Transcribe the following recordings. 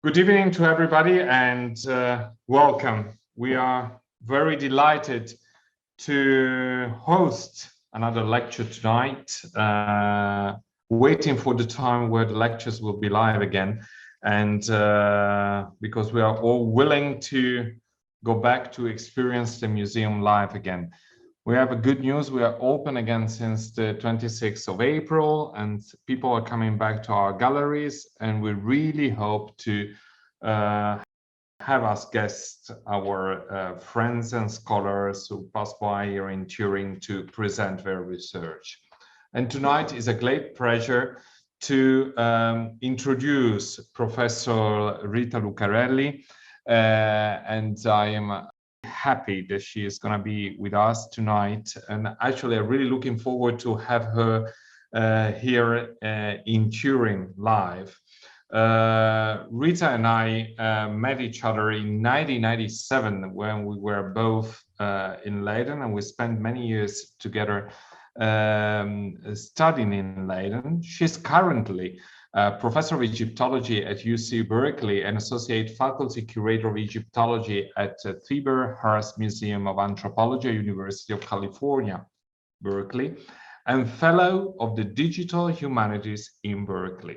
Good evening to everybody and welcome. We are very delighted to host another lecture tonight, waiting for the time where the lectures will be live again. And because we are all willing to go back to experience the museum live again. We have a good news. We are open again since the 26th of April, and people are coming back to our galleries, and we really hope to have as guests our friends and scholars who pass by here in Turin to present their research. And tonight is a great pleasure to introduce Professor Rita Lucarelli, and I am happy that she is going to be with us tonight, and actually I'm really looking forward to have her here in Turin live. Rita and I met each other in 1997 when we were both in Leiden, and we spent many years together studying in Leiden. She's currently Professor of Egyptology at UC Berkeley and Associate Faculty Curator of Egyptology at Phoebe Hearst Museum of Anthropology, University of California, Berkeley, and Fellow of the Digital Humanities in Berkeley.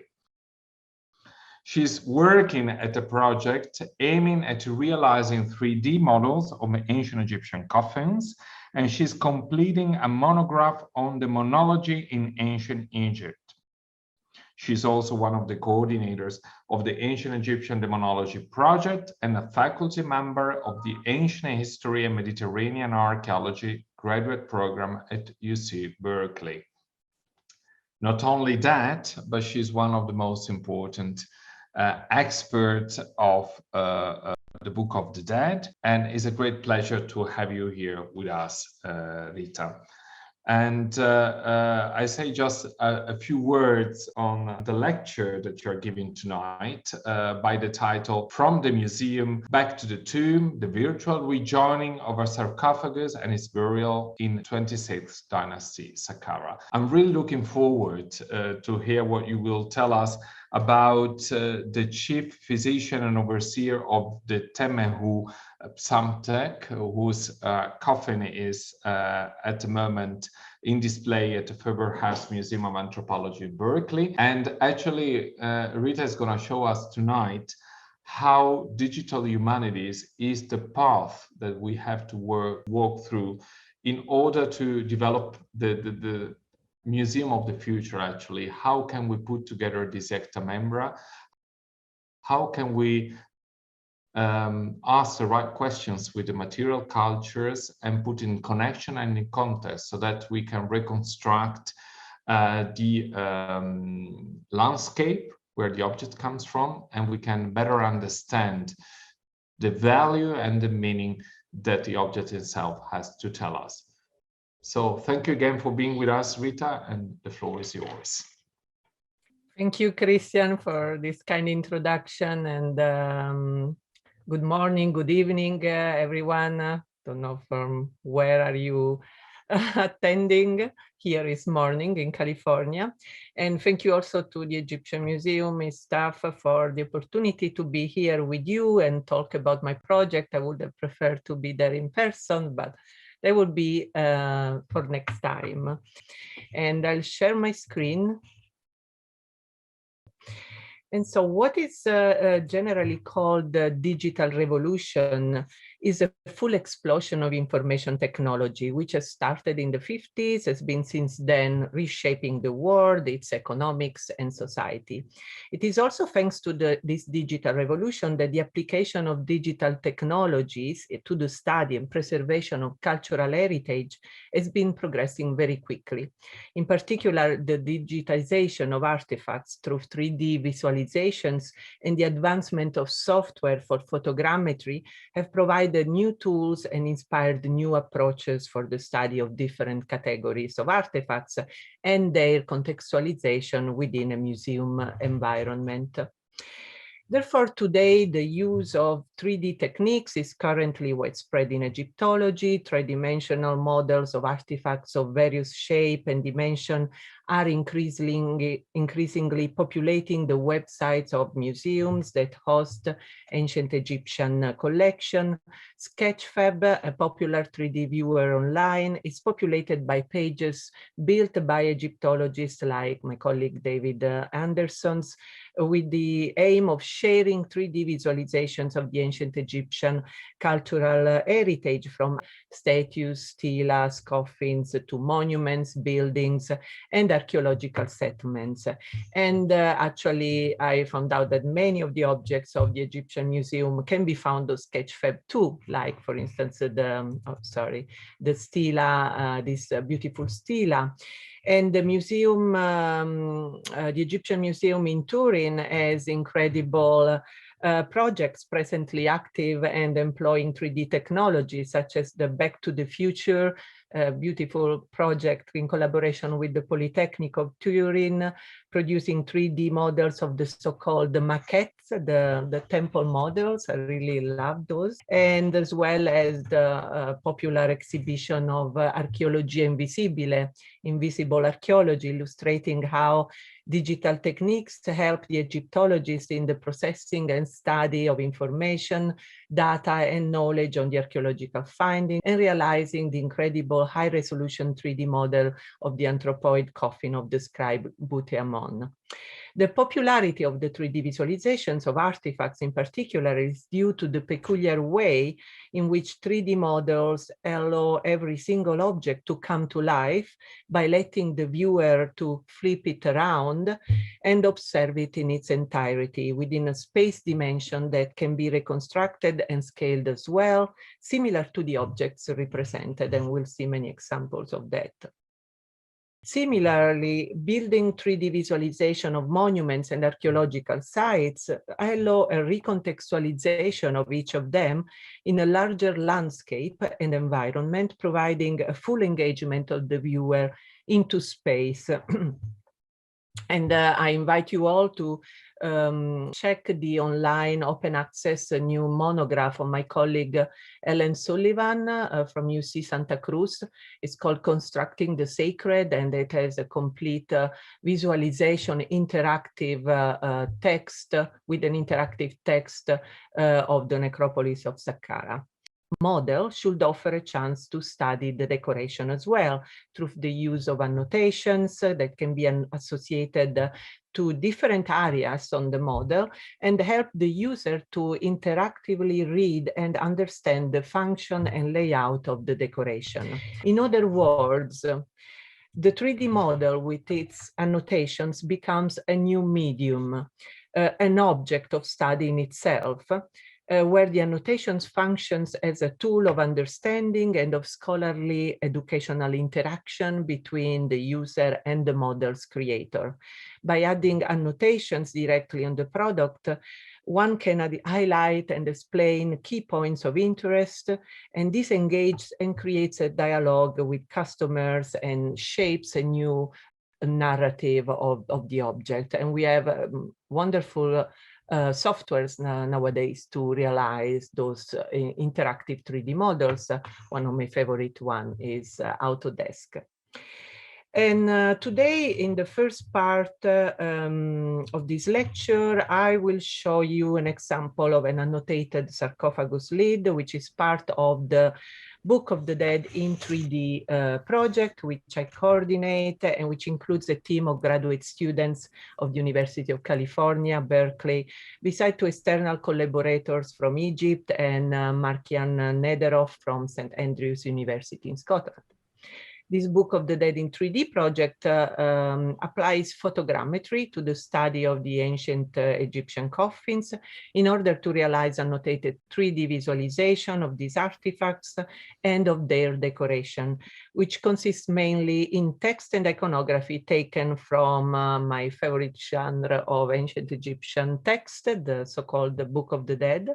She's working at a project aiming at realizing 3D models of ancient Egyptian coffins, and she's completing a monograph on demonology in ancient Egypt. She's also one of the coordinators of the Ancient Egyptian Demonology Project and a faculty member of the Ancient History and Mediterranean Archaeology graduate program at UC Berkeley. Not only that, but she's one of the most important experts of the Book of the Dead, and it's a great pleasure to have you here with us, Rita. And I say just a few words on the lecture that you're giving tonight by the title, From the Museum Back to the Tomb, the Virtual Rejoining of a Sarcophagus and its Burial in 26th Dynasty, Saqqara. I'm really looking forward to hear what you will tell us about the chief physician and overseer of the Temehu, Psamtek, whose coffin is at the moment in display at the Hearst Museum of Anthropology in Berkeley. And actually, Rita is going to show us tonight how digital humanities is the path that we have to walk through in order to develop the museum of the future. Actually, how can we put together this ecta membra? How can we ask the right questions with the material cultures and put in connection and in context so that we can reconstruct the landscape where the object comes from, and we can better understand the value and the meaning that the object itself has to tell us. So thank you again for being with us, Rita, and the floor is yours. Thank you, Christian, for this kind introduction, and good morning, good evening, everyone. Don't know from where are you attending. Here is morning in California. And thank you also to the Egyptian Museum and staff for the opportunity to be here with you and talk about my project. I would have preferred to be there in person, but that will be for next time. And I'll share my screen. And so what is generally called the digital revolution is a full explosion of information technology, which has started in the 50s, has been since then reshaping the world, its economics and society. It is also thanks to this digital revolution that the application of digital technologies to the study and preservation of cultural heritage has been progressing very quickly. In particular, the digitization of artifacts through 3D visualizations and the advancement of software for photogrammetry have provided new tools and inspired new approaches for the study of different categories of artifacts and their contextualization within a museum environment. Therefore, today, the use of 3D techniques is currently widespread in Egyptology. Three-dimensional models of artifacts of various shape and dimension are increasingly populating the websites of museums that host ancient Egyptian collection. Sketchfab, a popular 3D viewer online, is populated by pages built by Egyptologists like my colleague David Anderson's, with the aim of sharing 3D visualizations of the ancient Egyptian cultural heritage, from statues, stelas, coffins, to monuments, buildings, and archaeological settlements. And actually, I found out that many of the objects of the Egyptian Museum can be found on Sketchfab too, like, for instance, the stela, this beautiful stela. And the museum, the Egyptian Museum in Turin has incredible projects presently active and employing 3D technology, such as the Back to the Future, beautiful project in collaboration with the Polytechnic of Turin, producing 3D models of the so-called maquettes, the temple models. I really love those. And as well as the popular exhibition of Archeologia Invisibile, invisible archaeology, illustrating how digital techniques help the Egyptologists in the processing and study of information, data, and knowledge on the archaeological findings, and realizing the incredible high-resolution 3D model of the anthropoid coffin of the scribe Buteamon. The popularity of the 3D visualizations of artifacts in particular is due to the peculiar way in which 3D models allow every single object to come to life by letting the viewer to flip it around and observe it in its entirety within a space dimension that can be reconstructed and scaled as well, similar to the objects represented, and we'll see many examples of that. Similarly, building 3D visualization of monuments and archaeological sites allow a recontextualization of each of them in a larger landscape and environment, providing a full engagement of the viewer into space. And I invite you all to check the online open access new monograph of my colleague Ellen Sullivan from UC Santa Cruz. It's called Constructing the Sacred, and it has a complete visualization, interactive text with an interactive text of the necropolis of Saqqara. Model should offer a chance to study the decoration as well through the use of annotations that can be associated to different areas on the model and help the user to interactively read and understand the function and layout of the decoration. In other words, the 3D model with its annotations becomes a new medium, an object of study in itself, where the annotations functions as a tool of understanding and of scholarly educational interaction between the user and the model's creator. By adding annotations directly on the product, one can highlight and explain key points of interest, and this engages and creates a dialogue with customers and shapes a new narrative of the object. And we have wonderful softwares nowadays to realize those interactive 3D models. One of my favorite one is Autodesk. And today, in the first part of this lecture, I will show you an example of an annotated sarcophagus lid, which is part of the Book of the Dead in 3D project, which I coordinate and which includes a team of graduate students of the University of California, Berkeley, besides two external collaborators from Egypt and Markian Nederoff from St. Andrews University in Scotland. This Book of the Dead in 3D project applies photogrammetry to the study of the ancient Egyptian coffins in order to realize annotated 3D visualization of these artifacts and of their decoration, which consists mainly in text and iconography taken from my favorite genre of ancient Egyptian text, the so-called Book of the Dead.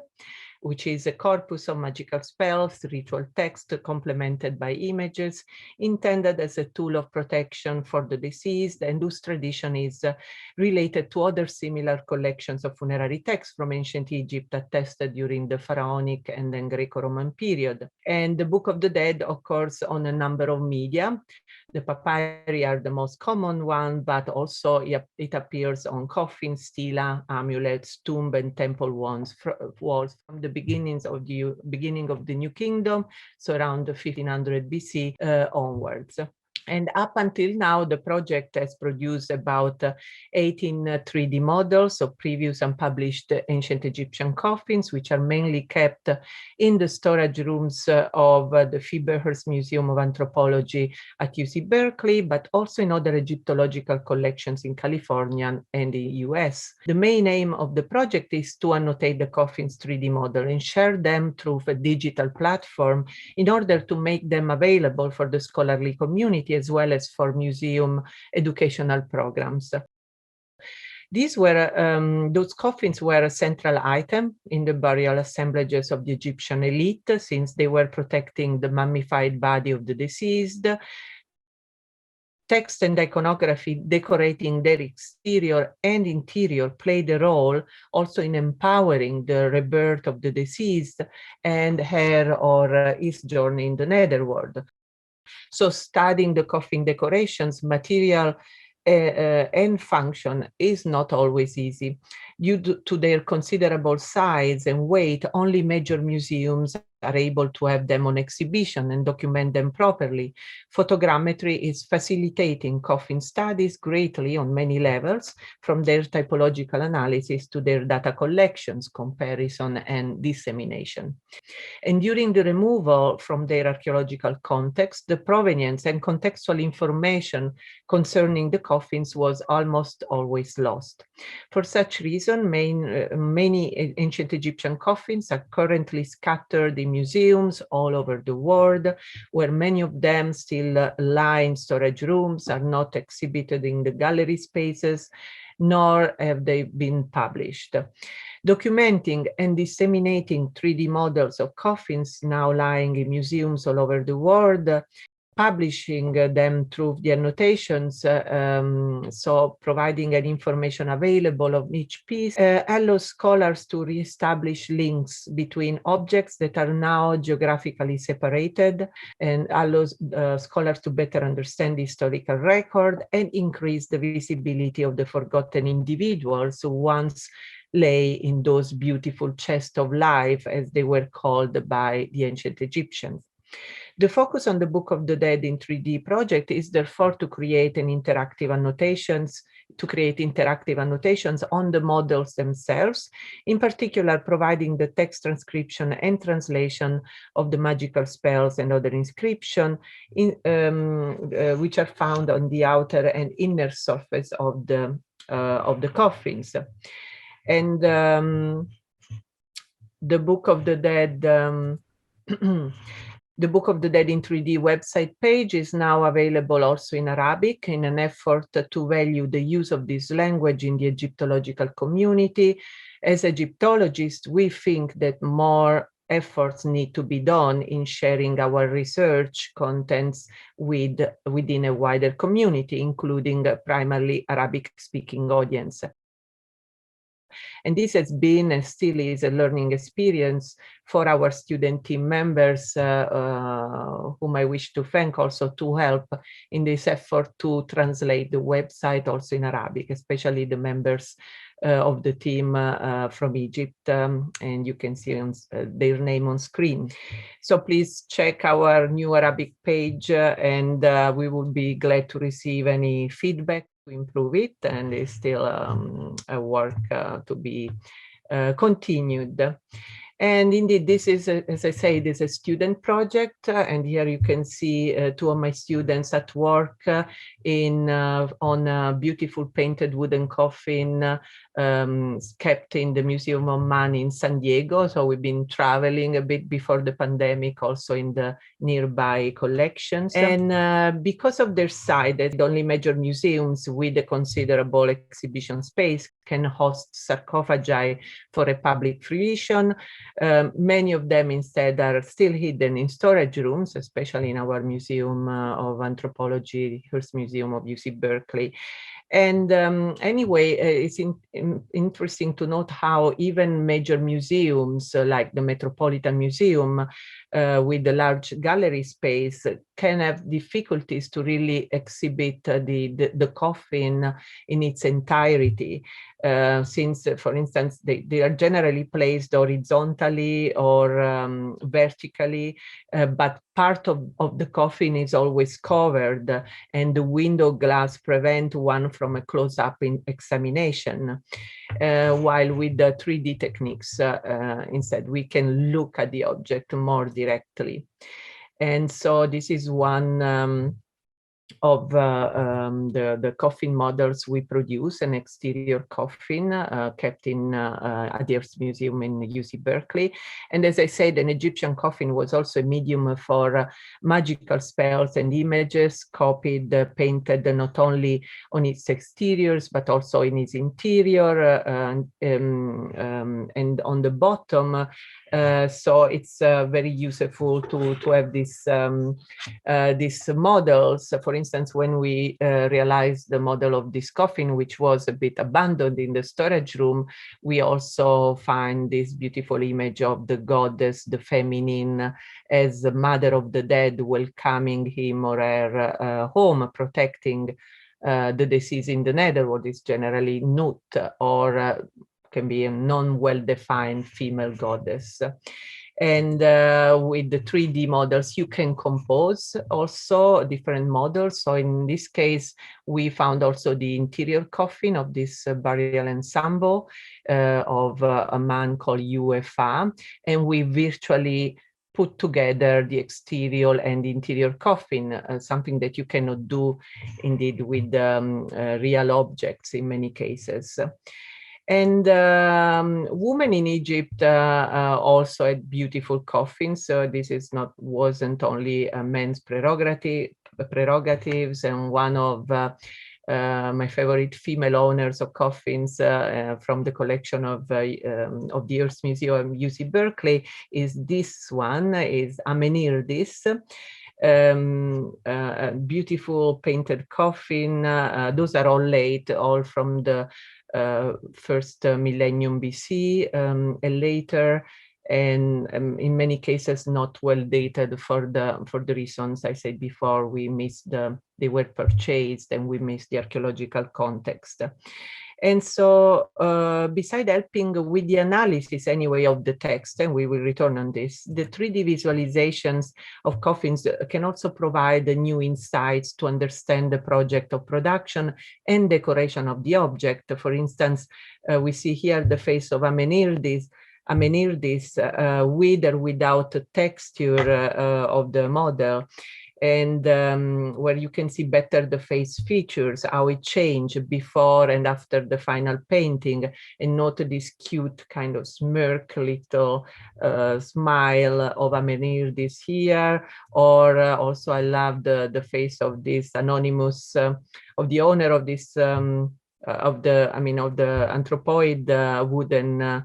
which is a corpus of magical spells, ritual text complemented by images, intended as a tool of protection for the deceased, and whose tradition is related to other similar collections of funerary texts from ancient Egypt attested during the Pharaonic and then Greco-Roman period. And the Book of the Dead occurs on a number of media. The papyri are the most common one, but also it appears on coffins, stela, amulets, tomb and temple walls from the beginning of the New Kingdom, so around 1500 BC onwards. And up until now, the project has produced about 18 3D models of previous unpublished ancient Egyptian coffins, which are mainly kept in the storage rooms of the Phoebe A Hearst Museum of Anthropology at UC Berkeley, but also in other Egyptological collections in California and the US. The main aim of the project is to annotate the coffins 3D model and share them through a digital platform in order to make them available for the scholarly community as well as for museum educational programs. Those coffins were a central item in the burial assemblages of the Egyptian elite, since they were protecting the mummified body of the deceased. Text and iconography decorating their exterior and interior played a role also in empowering the rebirth of the deceased and her or his journey in the netherworld. So studying the coffin decorations, material and function is not always easy. Due to their considerable size and weight, only major museums are able to have them on exhibition and document them properly. Photogrammetry is facilitating coffin studies greatly on many levels, from their typological analysis to their data collections, comparison, and dissemination. And during the removal from their archaeological context, the provenience and contextual information concerning the coffins was almost always lost. For such reason, many ancient Egyptian coffins are currently scattered in museums all over the world, where many of them still lie in storage rooms, are not exhibited in the gallery spaces, nor have they been published. Documenting and disseminating 3D models of coffins now lying in museums all over the world, publishing them through the annotations, so providing an information available of each piece, allows scholars to reestablish links between objects that are now geographically separated, and allows scholars to better understand the historical record and increase the visibility of the forgotten individuals who once lay in those beautiful chests of life, as they were called by the ancient Egyptians. The focus on the Book of the Dead in 3D project is therefore to create interactive annotations on the models themselves, in particular providing the text transcription and translation of the magical spells and other inscriptions which are found on the outer and inner surface of the coffins. And the Book of the Dead the Book of the Dead in 3D website page is now available also in Arabic, in an effort to value the use of this language in the Egyptological community. As Egyptologists, we think that more efforts need to be done in sharing our research contents within a wider community, including primarily Arabic-speaking audience. And this has been and still is a learning experience for our student team members, whom I wish to thank also to help in this effort to translate the website also in Arabic, especially the members of the team from Egypt, and you can see their name on screen. So please check our new Arabic page, and we will be glad to receive any feedback to improve it, and it's still a work to be continued. And indeed, this is, as I say, this is a student project, and here you can see two of my students at work on a beautiful painted wooden coffin kept in the Museum of Man in San Diego. So we've been traveling a bit before the pandemic, also in the nearby collections. And because of their size, the only major museums with a considerable exhibition space can host sarcophagi for a public fruition. Many of them instead are still hidden in storage rooms, especially in our Museum of Anthropology, Hearst Museum of UC Berkeley. And anyway, it's interesting to note how even major museums like the Metropolitan Museum with the large gallery space can have difficulties to really exhibit the coffin in its entirety. Since, for instance, they are generally placed horizontally or vertically, but part of the coffin is always covered, and the window glass prevent one from a close-up examination. While with the 3D techniques, instead, we can look at the object more directly. And so this is one of the coffin models we produce, an exterior coffin kept in at the Hearst Museum in UC Berkeley. And as I said, an Egyptian coffin was also a medium for magical spells and images, copied, painted not only on its exteriors, but also in its interior and on the bottom. So it's very useful to have these models. For instance, when we realized the model of this coffin, which was a bit abandoned in the storage room, we also find this beautiful image of the goddess, the feminine, as the mother of the dead, welcoming him or her home, protecting the deceased in the netherworld. Is generally Nut, or can be a non-well-defined female goddess. And with the 3D models, you can compose also different models. So in this case, we found also the interior coffin of this burial ensemble of a man called UFA, and we virtually put together the exterior and interior coffin, something that you cannot do indeed with real objects in many cases. And women in Egypt also had beautiful coffins. So this is wasn't only a men's prerogatives, and one of my favorite female owners of coffins from the collection of the Hearst Museum UC Berkeley is this one, is Amenerdis. A beautiful painted coffin. Those are all late, all from the first millennium BC and later, and in many cases not well dated for the reasons I said before. We missed they were purchased, and we missed the archaeological context. And so beside helping with the analysis anyway of the text, and we will return on this, the 3D visualizations of coffins can also provide new insights to understand the project of production and decoration of the object. For instance, we see here the face of Amenerdis with or without a texture of the model, and where you can see better the face features, how it changed before and after the final painting, and note this cute kind of smirk, little smile of Amenerdis here. Or also I love the face of this anonymous, of the owner of this, of the anthropoid wooden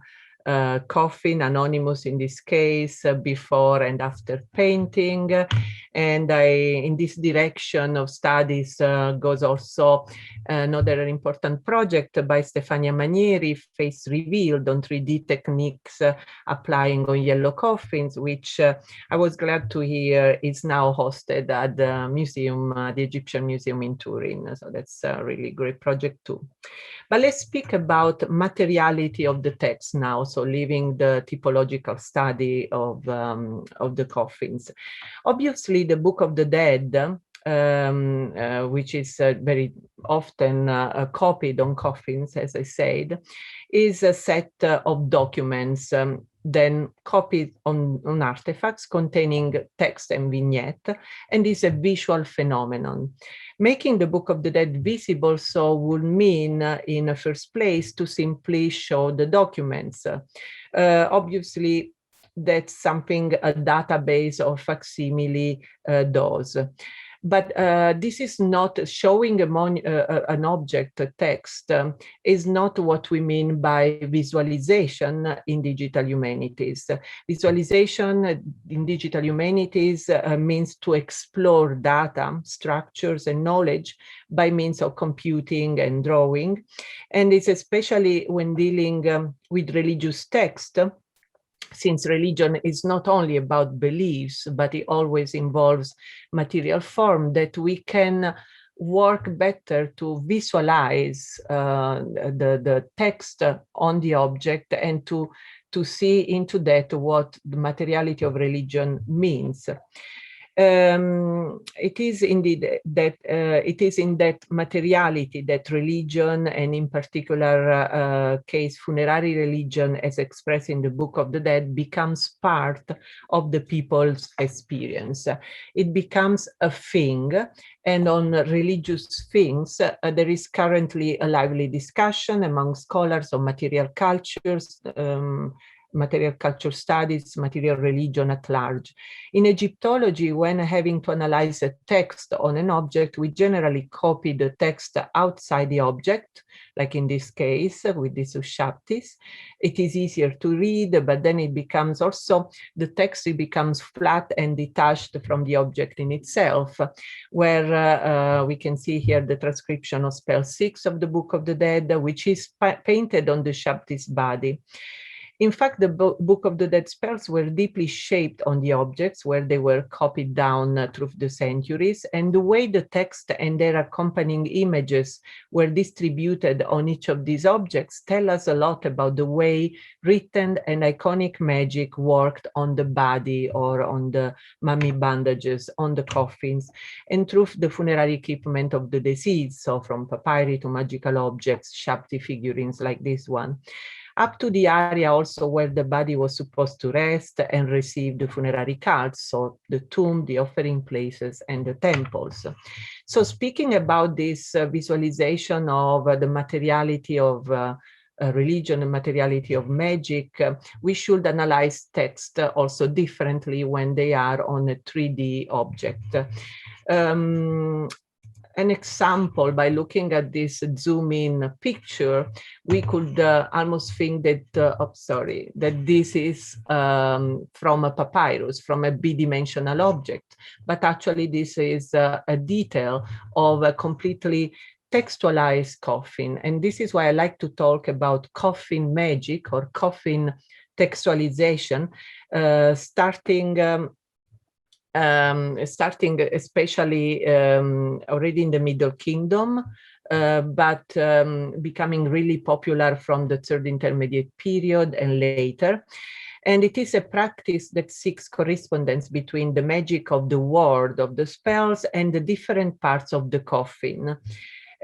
coffin, anonymous in this case, before and after painting. And in this direction of studies goes also another important project by Stefania Manieri, Face Revealed, on 3D techniques applying on yellow coffins, which I was glad to hear is now hosted at the museum, the Egyptian Museum in Turin. So that's a really great project too. But let's speak about materiality of the text now, so leaving the typological study of the coffins. Obviously, the Book of the Dead, which is very often copied on coffins, as I said, is a set of documents then copied on artifacts containing text and vignette, and is a visual phenomenon. Making the Book of the Dead visible so would mean, in the first place, to simply show the documents. Obviously, that's something a database or facsimile does. But this is not showing an object, a text, is not what we mean by visualization in digital humanities. Visualization in digital humanities means to explore data, structures, and knowledge by means of computing and drawing. And it's especially when dealing with religious text, since religion is not only about beliefs, but it always involves material form, that we can work better to visualize the text on the object and to see into that what the materiality of religion means. It is indeed that it is in that materiality that religion, and in particular case funerary religion as expressed in the Book of the Dead, becomes part of the people's experience. It becomes a thing, and on religious things there is currently a lively discussion among scholars of material cultures, material culture studies, material religion at large. In Egyptology, when having to analyze a text on an object, we generally copy the text outside the object, like in this case with this Ushabtis. It is easier to read, but then it becomes also, the text it becomes flat and detached from the object in itself, where we can see here the transcription of spell 6 of the Book of the Dead, which is painted on the Ushabtis body. In fact, the Book of the Dead spells were deeply shaped on the objects where they were copied down through the centuries, and the way the text and their accompanying images were distributed on each of these objects tell us a lot about the way written and iconic magic worked on the body or on the mummy bandages, on the coffins, and through the funerary equipment of the deceased, so from papyri to magical objects, Shabti figurines like this one, up to the area also where the body was supposed to rest and receive the funerary cults, so the tomb, the offering places, and the temples. So speaking about this visualization of the materiality of religion and materiality of magic, we should analyze text also differently when they are on a 3D object. An example, by looking at this zoom-in picture, we could almost think that, that this is from a papyrus, from a bidimensional object. But actually this is a detail of a completely textualized coffin. And this is why I like to talk about coffin magic or coffin textualization, starting especially already in the Middle Kingdom, but becoming really popular from the Third Intermediate period and later. And it is a practice that seeks correspondence between the magic of the word, of the spells, and the different parts of the coffin.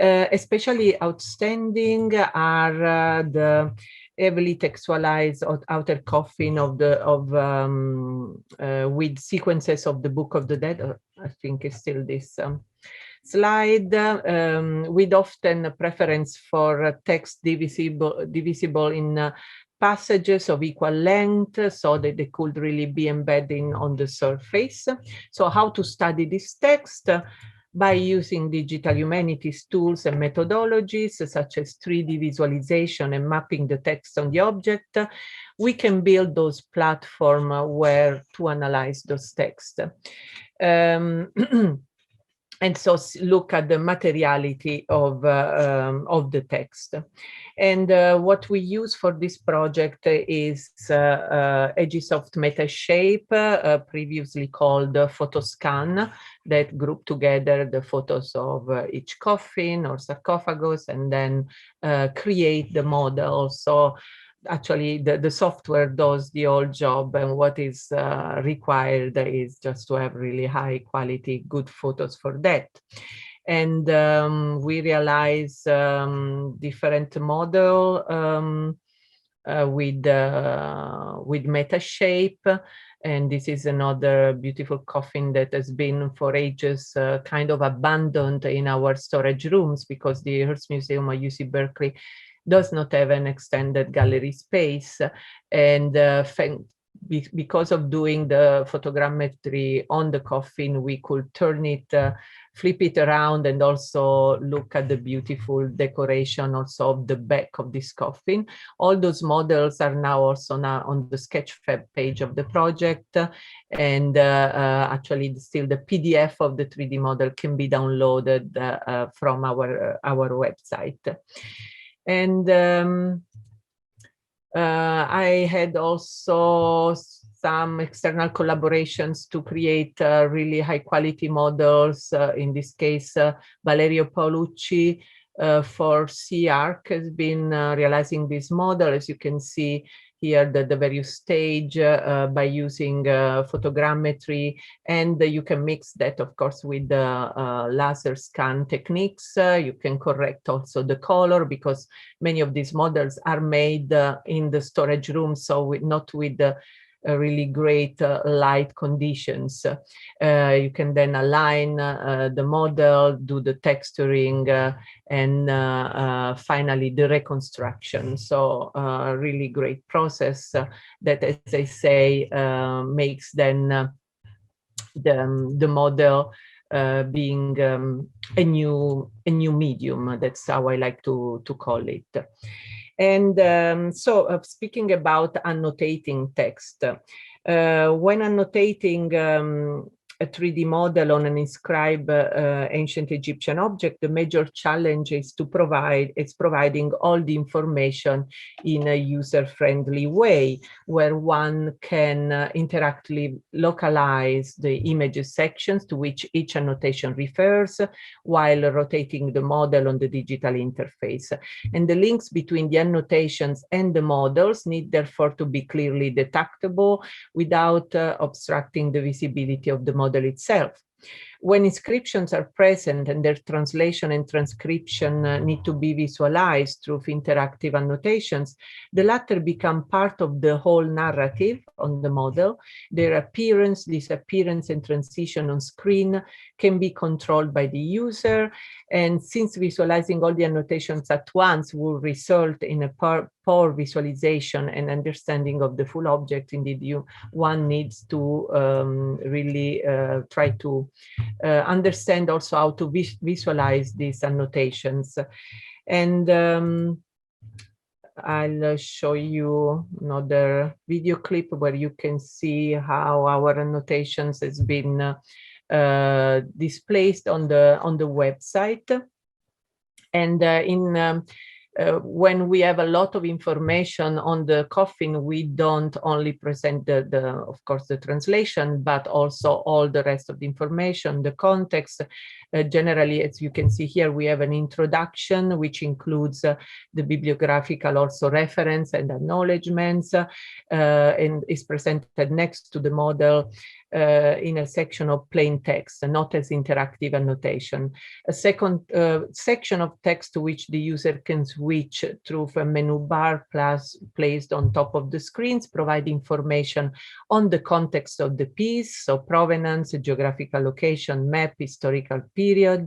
Especially outstanding are the heavily textualized outer coffin of the with sequences of the Book of the Dead. I think it's still this slide, with often a preference for text divisible in passages of equal length, so that they could really be embedding on the surface. So how to study this text? By using digital humanities tools and methodologies such as 3D visualization and mapping the text on the object, we can build those platforms where to analyze those texts. And so look at the materiality of the text. And what we use for this project is Agisoft Metashape, previously called Photoscan, that group together the photos of each coffin or sarcophagus and then create the model. So actually the software does the whole job, and what is required is just to have really high quality, good photos for that. And we realize different model with Metashape. And this is another beautiful coffin that has been for ages kind of abandoned in our storage rooms, because the Hearst Museum of UC Berkeley does not have an extended gallery space. And because of doing the photogrammetry on the coffin, we could turn it, flip it around, and also look at the beautiful decoration also of the back of this coffin. All those models are now also on the Sketchfab page of the project, and actually still the PDF of the 3D model can be downloaded from our website. And I had also some external collaborations to create really high quality models. In this case, Valerio Paolucci for CARC has been realizing this model. As you can see here, the various stage by using photogrammetry, and you can mix that, of course, with the laser scan techniques. You can correct also the color, because many of these models are made in the storage room, so not with the really great light conditions. You can then align the model, do the texturing, and finally the reconstruction. So really great process that, as I say, makes then the model being a new medium. That's how I like to call it. And so speaking about annotating text, when annotating a 3D model on an inscribed ancient Egyptian object, the major challenge is providing all the information in a user-friendly way, where one can interactively localize the images sections to which each annotation refers, while rotating the model on the digital interface. And the links between the annotations and the models need therefore to be clearly detectable without obstructing the visibility of the model itself. When inscriptions are present and their translation and transcription need to be visualized through interactive annotations, the latter become part of the whole narrative on the model. Their appearance, disappearance, and transition on screen can be controlled by the user. And since visualizing all the annotations at once will result in a poor visualization and understanding of the full object, indeed, one needs to really try to understand also how to visualize these annotations. And I'll show you another video clip where you can see how our annotations has been displayed on the website. And when we have a lot of information on the coffin, we don't only present of course, the translation, but also all the rest of the information, the context. Generally, as you can see here, we have an introduction, which includes the bibliographical also reference and acknowledgements, and is presented next to the model in a section of plain text, not as interactive annotation. A second section of text to which the user can switch through a menu bar placed on top of the screens, provide information on the context of the piece, so provenance, geographical location, map, historical period.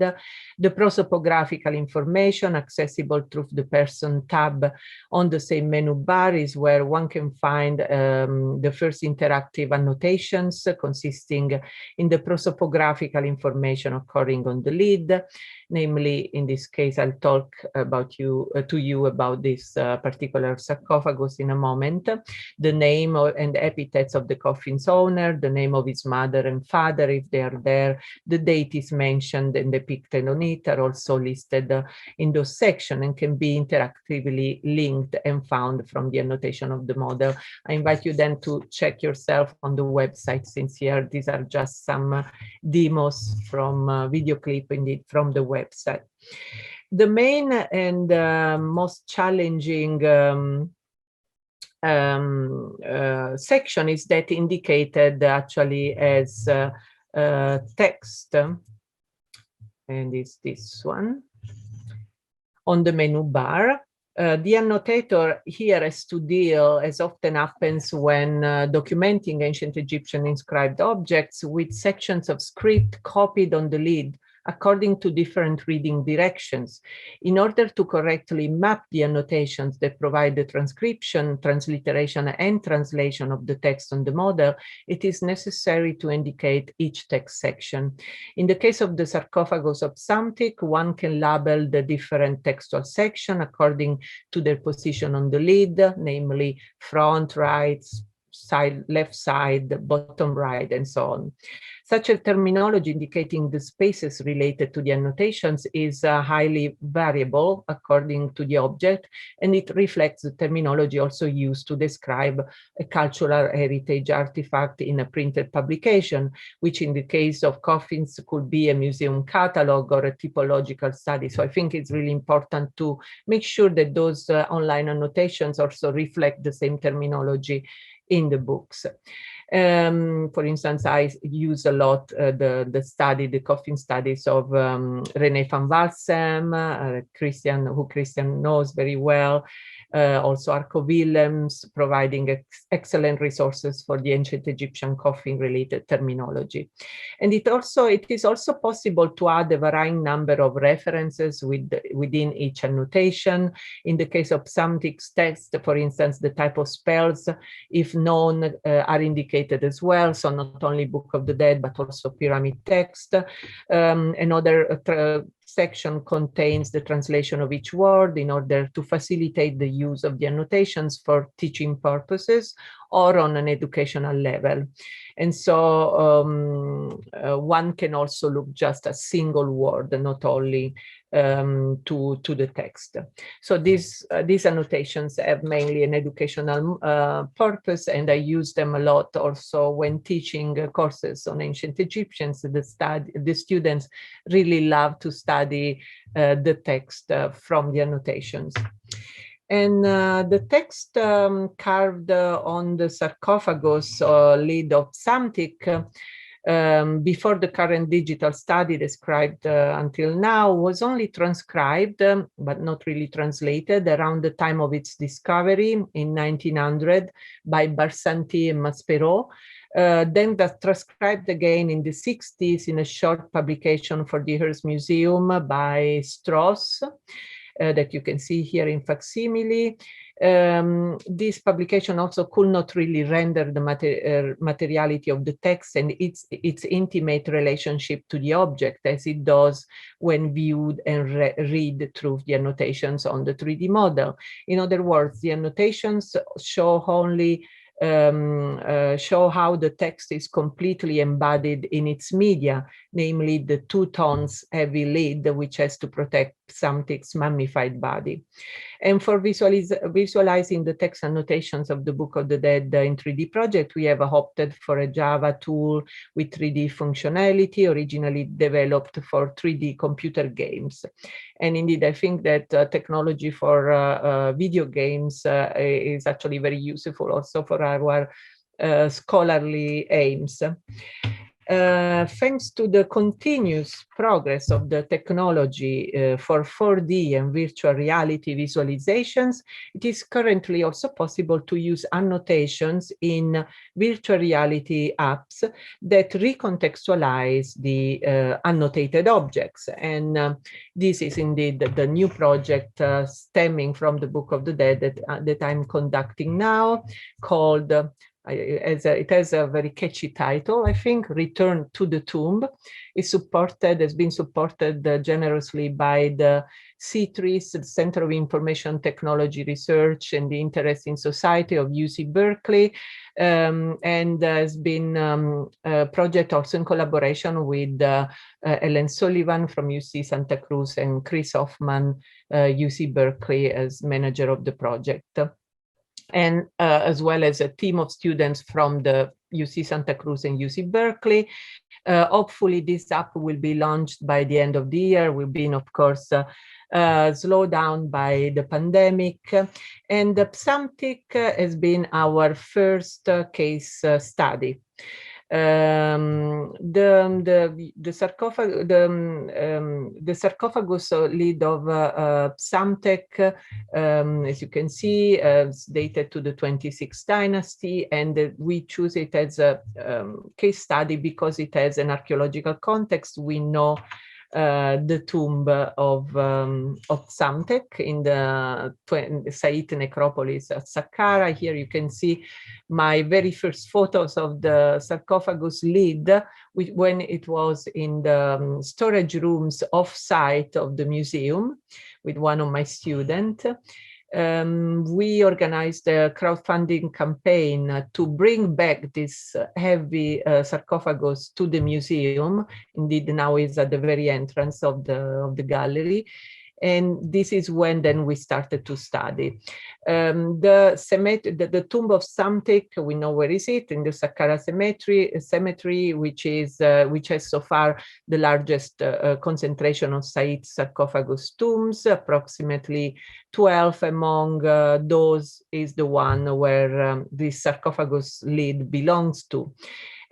The prosopographical information accessible through the person tab on the same menu bar is where one can find the first interactive annotations, consisting in the prosopographical information occurring on the lid. Namely, in this case, I'll talk about to you about this particular sarcophagus in a moment. The name and epithets of the coffin's owner, the name of his mother and father, if they are there, the date is mentioned and depicted on it, are also listed in those sections and can be interactively linked and found from the annotation of the model. I invite you then to check yourself on the website, since here these are just some demos from video clip, indeed, from the website. The main and most challenging section is that indicated actually as text, and it's this one on the menu bar. The annotator here has to deal, as often happens when documenting ancient Egyptian inscribed objects, with sections of script copied on the lid according to different reading directions. In order to correctly map the annotations that provide the transcription, transliteration, and translation of the text on the model, it is necessary to indicate each text section. In the case of the sarcophagus of Psamtek, one can label the different textual sections according to their position on the lid, namely front, right, side, left side, bottom right, and so on. Such a terminology indicating the spaces related to the annotations is highly variable according to the object, and it reflects the terminology also used to describe a cultural heritage artifact in a printed publication, which in the case of coffins could be a museum catalog or a typological study. So I think it's really important to make sure that those online annotations also reflect the same terminology in the books. For instance, I use a lot the coffin studies of René van Walsem, Christian knows very well, also Arco Willems, providing excellent resources for the ancient Egyptian coffin related terminology. And it is also possible to add a varying number of references within each annotation. In the case of Psamtek's text, for instance, the type of spells, if known, are indicated as well. So not only Book of the Dead, but also pyramid text. Another section contains the translation of each word in order to facilitate the use of the annotations for teaching purposes or on an educational level. And so one can also look just a single word, not only to the text. So these annotations have mainly an educational purpose, and I use them a lot also when teaching courses on ancient Egyptians. The students really love to study the text from the annotations. And the text carved on the sarcophagus lid of Psamtek before the current digital study described until now was only transcribed, but not really translated, around the time of its discovery in 1900 by Barsanti and Maspero. Then that's transcribed again in the 60s in a short publication for the Hearst Museum by Strauss, that you can see here in facsimile. This publication also could not really render the materiality of the text and its intimate relationship to the object, as it does when viewed and read through the annotations on the 3D model. In other words, the annotations show only show how the text is completely embodied in its media, namely the 2 tones heavy lid, which has to protect Psamtek's mummified body. And for visualizing the text annotations of the Book of the Dead in 3D project, we have opted for a Java tool with 3D functionality, originally developed for 3D computer games. And indeed, I think that technology for video games is actually very useful also for our scholarly aims. Thanks to the continuous progress of the technology for 4D and virtual reality visualizations, it is currently also possible to use annotations in virtual reality apps that recontextualize the annotated objects. And this is indeed the new project stemming from the Book of the Dead that I'm conducting now, called it has a very catchy title, I think, Return to the Tomb. Has been supported generously by the CTRIS, the Center of Information Technology Research and the Interesting Society of UC Berkeley, and has been a project also in collaboration with Ellen Sullivan from UC Santa Cruz and Chris Hoffman, UC Berkeley, as manager of the project. And as well as a team of students from the UC Santa Cruz and UC Berkeley. Hopefully this app will be launched by the end of the year. We've been, of course, slowed down by the pandemic. And Psamtek has been our first case study. The sarcophagus lid of Psamtek, as you can see, is dated to the 26th dynasty, and we choose it as a case study because it has an archaeological context. We know the tomb of Psamtek in the Said necropolis at Saqqara. Here you can see my very first photos of the sarcophagus lid, when it was in the storage rooms off-site of the museum with one of my students. We organized a crowdfunding campaign to bring back this heavy sarcophagus to the museum. Indeed, now is at the very entrance of the gallery. And this is when then we started to study. The tomb of Psamtek, we know where is it, in the Saqqara cemetery, which has so far the largest concentration of Said sarcophagus tombs. Approximately 12 among those is the one where this sarcophagus lid belongs to.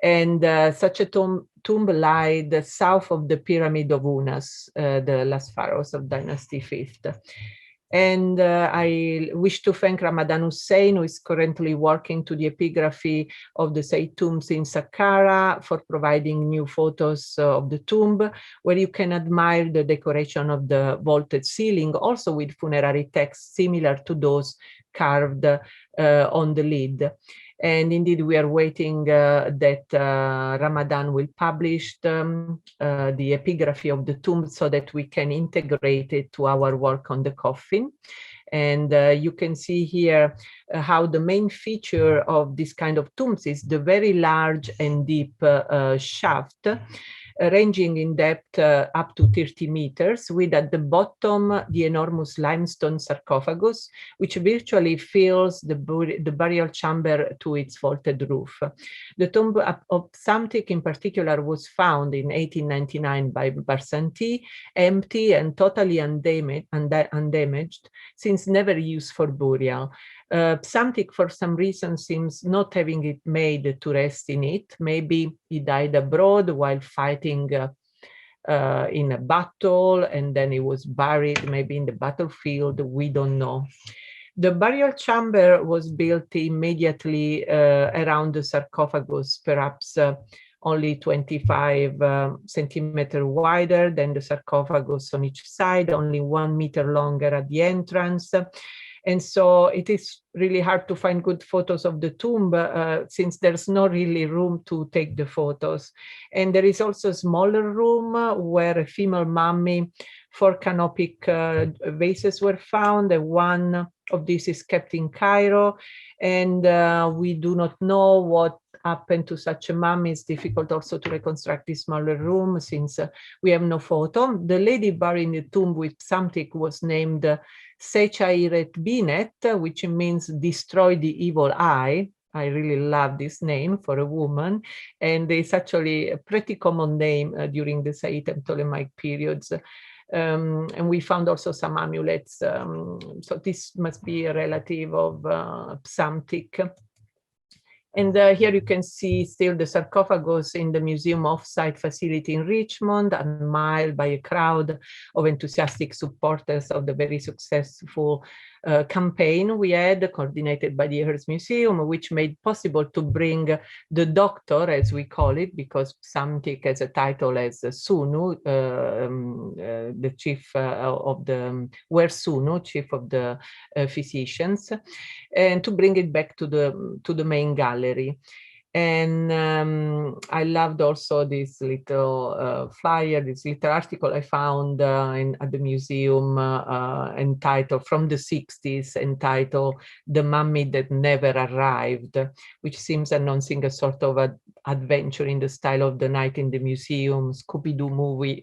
And such a tomb lied south of the Pyramid of Unas, the last pharaohs of Dynasty V. And I wish to thank Ramadan Hussein, who is currently working to the epigraphy of the Said tombs in Saqqara, for providing new photos of the tomb, where you can admire the decoration of the vaulted ceiling, also with funerary texts similar to those carved on the lid. And indeed, we are waiting that Ramadan will publish the epigraphy of the tomb so that we can integrate it to our work on the coffin. And you can see here how the main feature of this kind of tombs is the very large and deep shaft, ranging in depth up to 30 meters, with at the bottom the enormous limestone sarcophagus, which virtually fills the burial chamber to its vaulted roof. The tomb of Psamtek in particular was found in 1899 by Barsanti, empty and totally undamaged, since never used for burial. Psamtek, for some reason, seems not having it made to rest in it. Maybe he died abroad while fighting in a battle, and then he was buried maybe in the battlefield. We don't know. The burial chamber was built immediately around the sarcophagus, perhaps only 25 centimeters wider than the sarcophagus on each side, only 1 meter longer at the entrance. And so it is really hard to find good photos of the tomb since there's no really room to take the photos. And there is also a smaller room where a female mummy, 4 canopic vases were found, and one of these is kept in Cairo. And we do not know what happened to such a mummy. It's difficult also to reconstruct this smaller room since we have no photo. The lady buried in the tomb with Psamtek was named Sechairet Binet, which means destroy the evil eye. I really love this name for a woman, and it's actually a pretty common name during the Said and Ptolemaic periods. And we found also some amulets, so this must be a relative of Psamtek. And here you can see still the sarcophagus in the museum off-site facility in Richmond, admired by a crowd of enthusiastic supporters of the very successful campaign we had, coordinated by the Hearst Museum, which made possible to bring the doctor, as we call it, because Psamtek has a title as Sunu, the chief of the Sunu, chief of the physicians, and to bring it back to the main gallery. And I loved also this little flyer, this little article I found at the museum entitled, from the 60s, entitled "The Mummy That Never Arrived," which seems announcing a sort of adventure in the style of The Night in the Museum, Scooby-Doo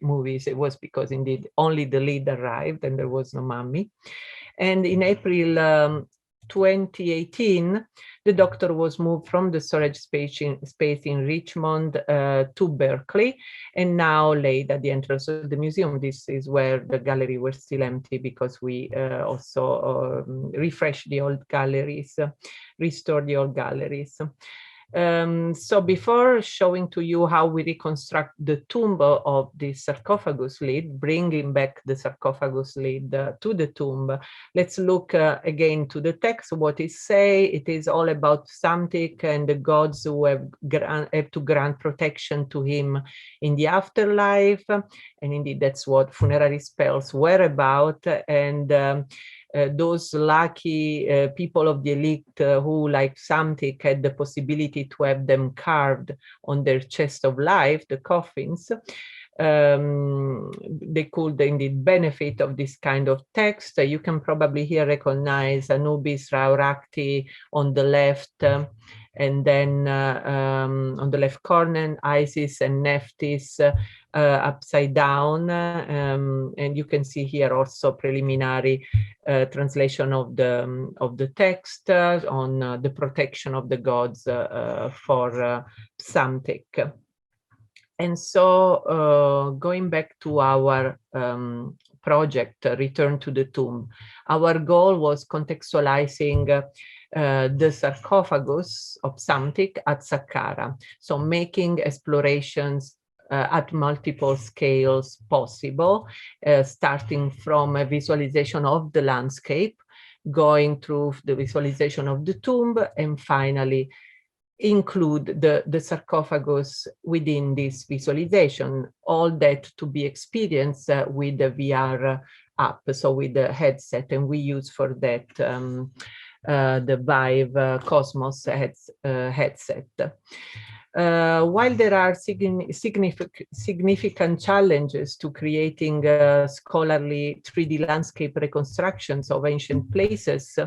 movies. It was because indeed only the lead arrived and there was no mummy. And in April 2018, the doctor was moved from the storage space in Richmond to Berkeley, and now laid at the entrance of the museum. This is where the gallery was still empty, because we also refreshed the old galleries, restored the old galleries. So before showing to you how we reconstruct the tomb of the sarcophagus lid, bringing back the sarcophagus lid to the tomb, let's look again to the text, what it says. It is all about Psamtek and the gods who have to grant protection to him in the afterlife. And indeed, that's what funerary spells were about. And those lucky people of the elite who, like Psamtek, had the possibility to have them carved on their chest of life, the coffins, they could indeed benefit of this kind of text. You can probably here recognize Anubis, Raurakti on the left, and then on the left corner, Isis and Nephthys upside down. And you can see here also preliminary translation of the text on the protection of the gods for Psamtek. And so going back to our project, Return to the Tomb, our goal was contextualizing the sarcophagus of Psamtek at Saqqara. So making explorations at multiple scales possible, starting from a visualization of the landscape, going through the visualization of the tomb, and finally include the sarcophagus within this visualization, all that to be experienced with the VR app, so with the headset, and we use for that the Vive Cosmos headset. While there are significant challenges to creating scholarly 3D landscape reconstructions of ancient places,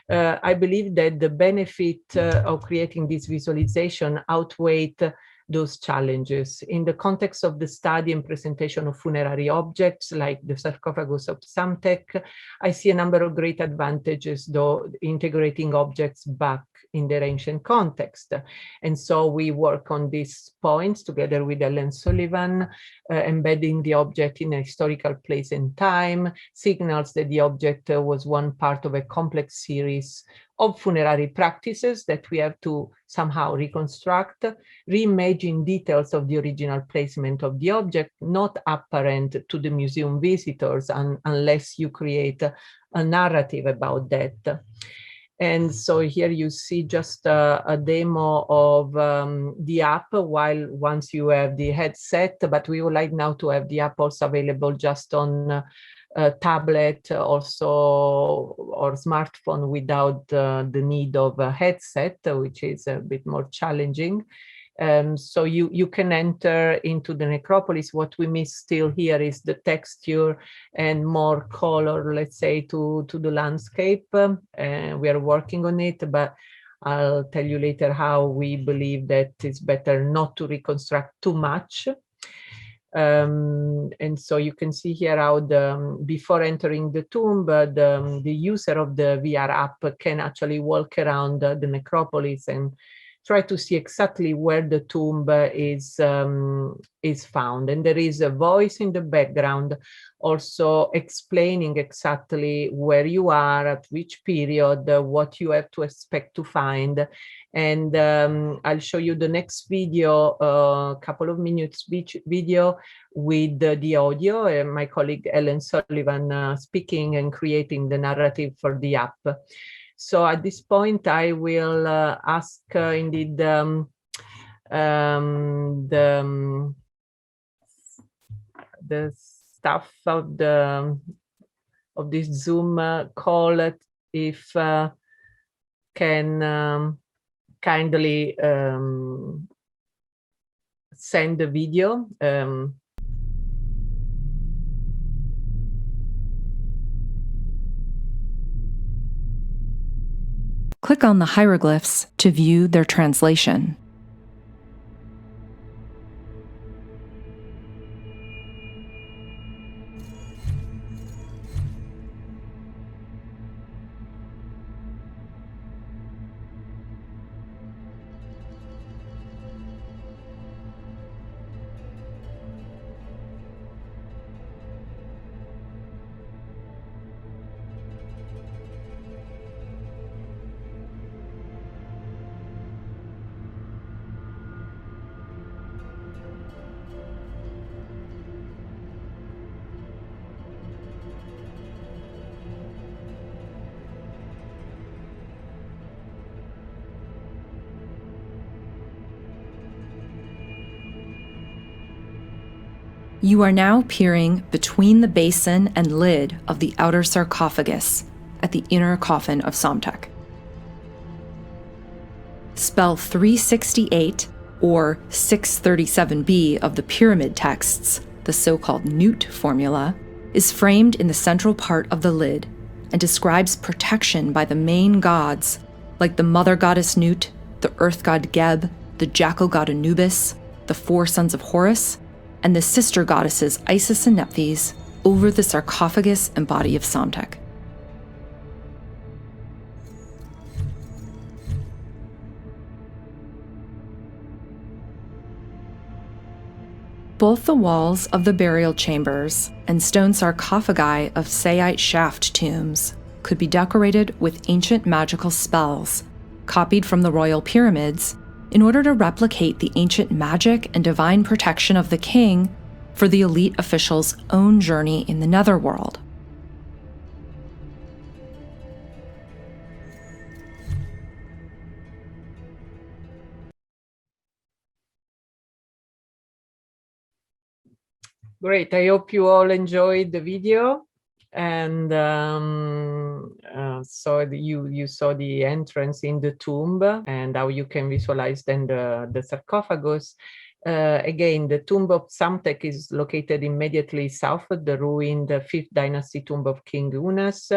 I believe that the benefit of creating this visualization outweighed those challenges. In the context of the study and presentation of funerary objects like the sarcophagus of Psamtek, I see a number of great advantages, though, integrating objects back in their ancient context. And so we work on these points together with Ellen Sullivan, embedding the object in a historical place and time, signals that the object was one part of a complex series of funerary practices that we have to somehow reconstruct, reimagine details of the original placement of the object, not apparent to the museum visitors unless you create a narrative about that. And so here you see just a demo of the app once you have the headset, but we would like now to have the app also available just on tablet also or smartphone without the need of a headset, which is a bit more challenging. So you can enter into the necropolis. What we miss still here is the texture and more color, let's say, to the landscape. We are working on it, but I'll tell you later how we believe that it's better not to reconstruct too much. And so you can see here how before entering the tomb, the user of the VR app can actually walk around the necropolis and try to see exactly where the tomb is found. And there is a voice in the background also explaining exactly where you are, at which period, what you have to expect to find. And I'll show you the next video, a couple of minutes video with the audio, and my colleague Ellen Sullivan speaking and creating the narrative for the app. So at this point, I will ask indeed the staff of this Zoom call if can kindly send the video. Click on the hieroglyphs to view their translation. You are now peering between the basin and lid of the outer sarcophagus at the inner coffin of Psamtek. Spell 368 or 637b of the pyramid texts, the so-called Newt formula, is framed in the central part of the lid and describes protection by the main gods, like the mother goddess Nut, the earth god Geb, the jackal god Anubis, the four sons of Horus, and the sister goddesses Isis and Nephthys over the sarcophagus and body of Psamtek. Both the walls of the burial chambers and stone sarcophagi of Sayite shaft tombs could be decorated with ancient magical spells, copied from the royal pyramids, in order to replicate the ancient magic and divine protection of the king for the elite official's own journey in the netherworld. Great, I hope you all enjoyed the video. And so you saw the entrance in the tomb and how you can visualize then the sarcophagus. Again, the tomb of Psamtek is located immediately south of the ruined 5th dynasty tomb of King Unas,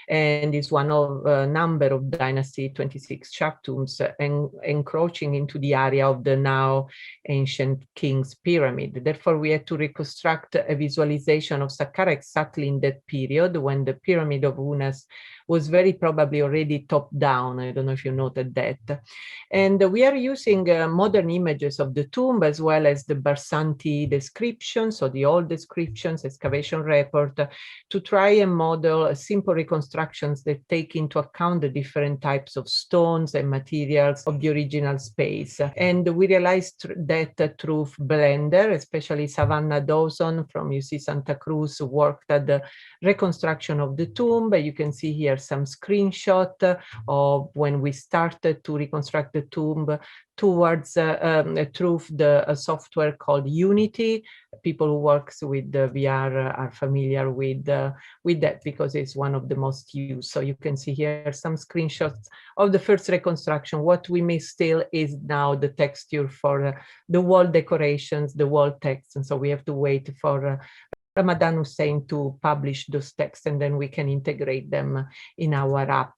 and is one of a number of dynasty 26 shaft tombs encroaching into the area of the now ancient King's Pyramid. Therefore, we had to reconstruct a visualization of Saqqara exactly in that period when the Pyramid of Unas was very probably already top down. I don't know if you noted that. And we are using modern images of the tomb as well as the Barsanti descriptions, so the old descriptions, excavation report, to try and model simple reconstructions that take into account the different types of stones and materials of the original space. And we realized that through Blender, especially Savannah Dawson from UC Santa Cruz worked at the reconstruction of the tomb. You can see here some screenshot of when we started to reconstruct the tomb towards through the software called Unity. People who work with the VR are familiar with that because it's one of the most used. So you can see here some screenshots of the first reconstruction. What we miss still is now the texture for the wall decorations, the wall text, and so we have to wait for Ramadan Hussein to publish those texts, and then we can integrate them in our app.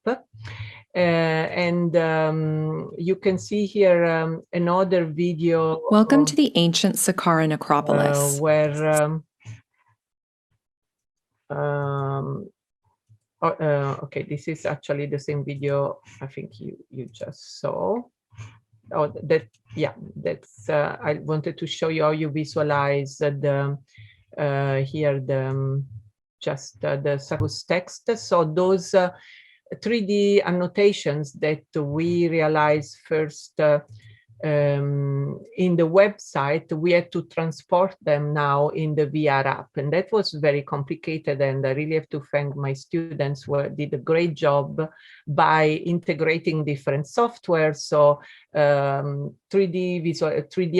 You can see here another video. Welcome to the ancient Saqqara necropolis. Where okay, this is actually the same video I think you just saw. Oh, that, yeah, that's I wanted to show you how you visualize the here the just the Sarcophagus text. So those 3D annotations that we realized first in the website, we had to transport them now in the VR app, and that was very complicated, and I really have to thank my students who did a great job by integrating different software. So 3D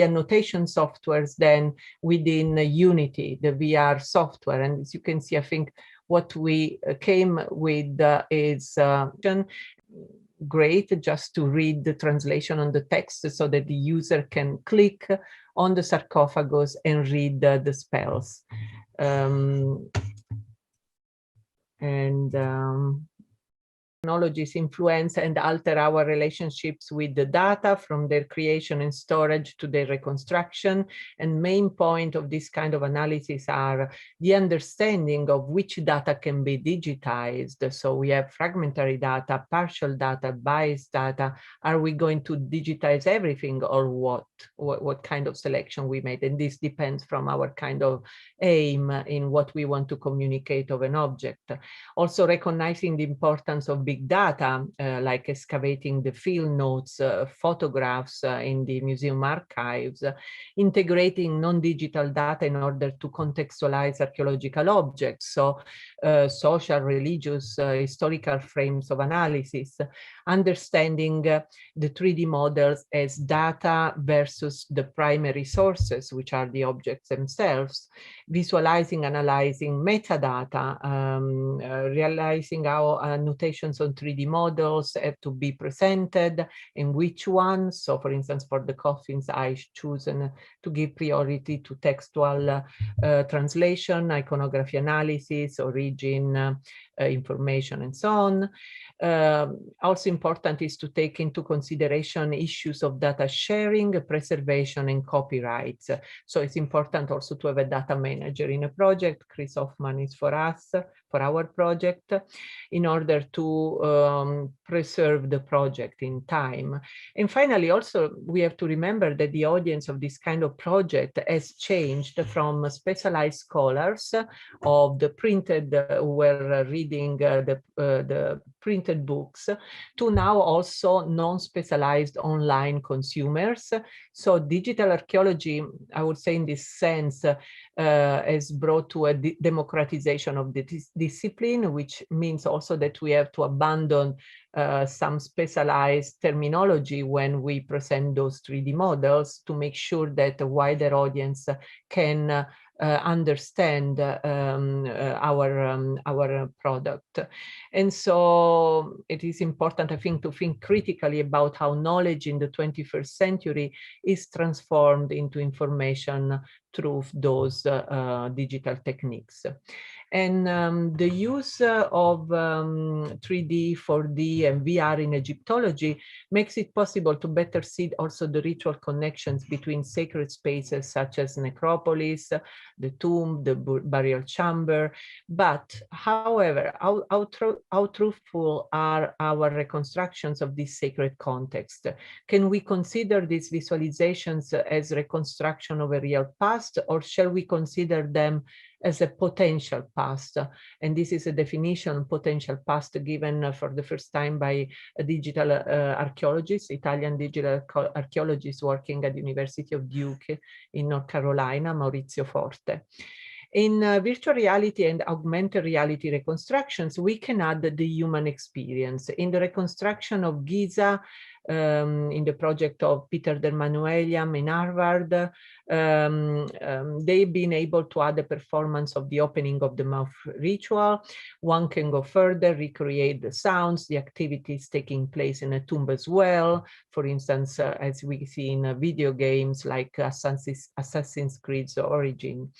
annotation softwares then within Unity, the VR software. And as you can see, I think what we came with is great just to read the translation on the text so that the user can click on the sarcophagus and read the spells. Technologies influence and alter our relationships with the data from their creation and storage to their reconstruction. And main point of this kind of analysis are the understanding of which data can be digitized. So we have fragmentary data, partial data, biased data. Are we going to digitize everything, or what kind of selection we made? And this depends from our kind of aim in what we want to communicate of an object. Also recognizing the importance of big big data, like excavating the field notes, photographs in the museum archives, integrating non-digital data in order to contextualize archaeological objects, so social, religious, historical frames of analysis, understanding the 3D models as data versus the primary sources, which are the objects themselves, visualizing, analyzing metadata, realizing how annotations on 3D models have to be presented and which ones. So for instance, for the coffins, I chosen to give priority to textual translation, iconography analysis, origin information, and so on. Also important is to take into consideration issues of data sharing, preservation, and copyrights. So it's important also to have a data manager in a project. Chris Hoffman is for us, for our project, in order to preserve the project in time. And finally, also, we have to remember that the audience of this kind of project has changed from specialized scholars of the printed, who were reading the printed books, to now also non-specialized online consumers. So digital archaeology, I would say in this sense, has brought to a democratization of the discipline, which means also that we have to abandon some specialized terminology when we present those 3D models to make sure that a wider audience can understand our product. And so it is important, I think, to think critically about how knowledge in the 21st century is transformed into information through those digital techniques. And the use of 3D, 4D, and VR in Egyptology makes it possible to better see also the ritual connections between sacred spaces such as necropolis, the tomb, the burial chamber. But however, how truthful are our reconstructions of this sacred context? Can we consider these visualizations as reconstruction of a real past, or shall we consider them as a potential past? And this is a definition, potential past, given for the first time by a digital archaeologist, Italian digital archaeologist working at the University of Duke in North Carolina, Maurizio Forte. In virtual reality and augmented reality reconstructions, we can add the human experience. In the reconstruction of Giza, in the project of Peter Dermanueliam in Harvard, they've been able to add the performance of the opening of the mouth ritual. One can go further, recreate the sounds, the activities taking place in a tomb as well. For instance, as we see in video games like Assassin's Creed's Origin.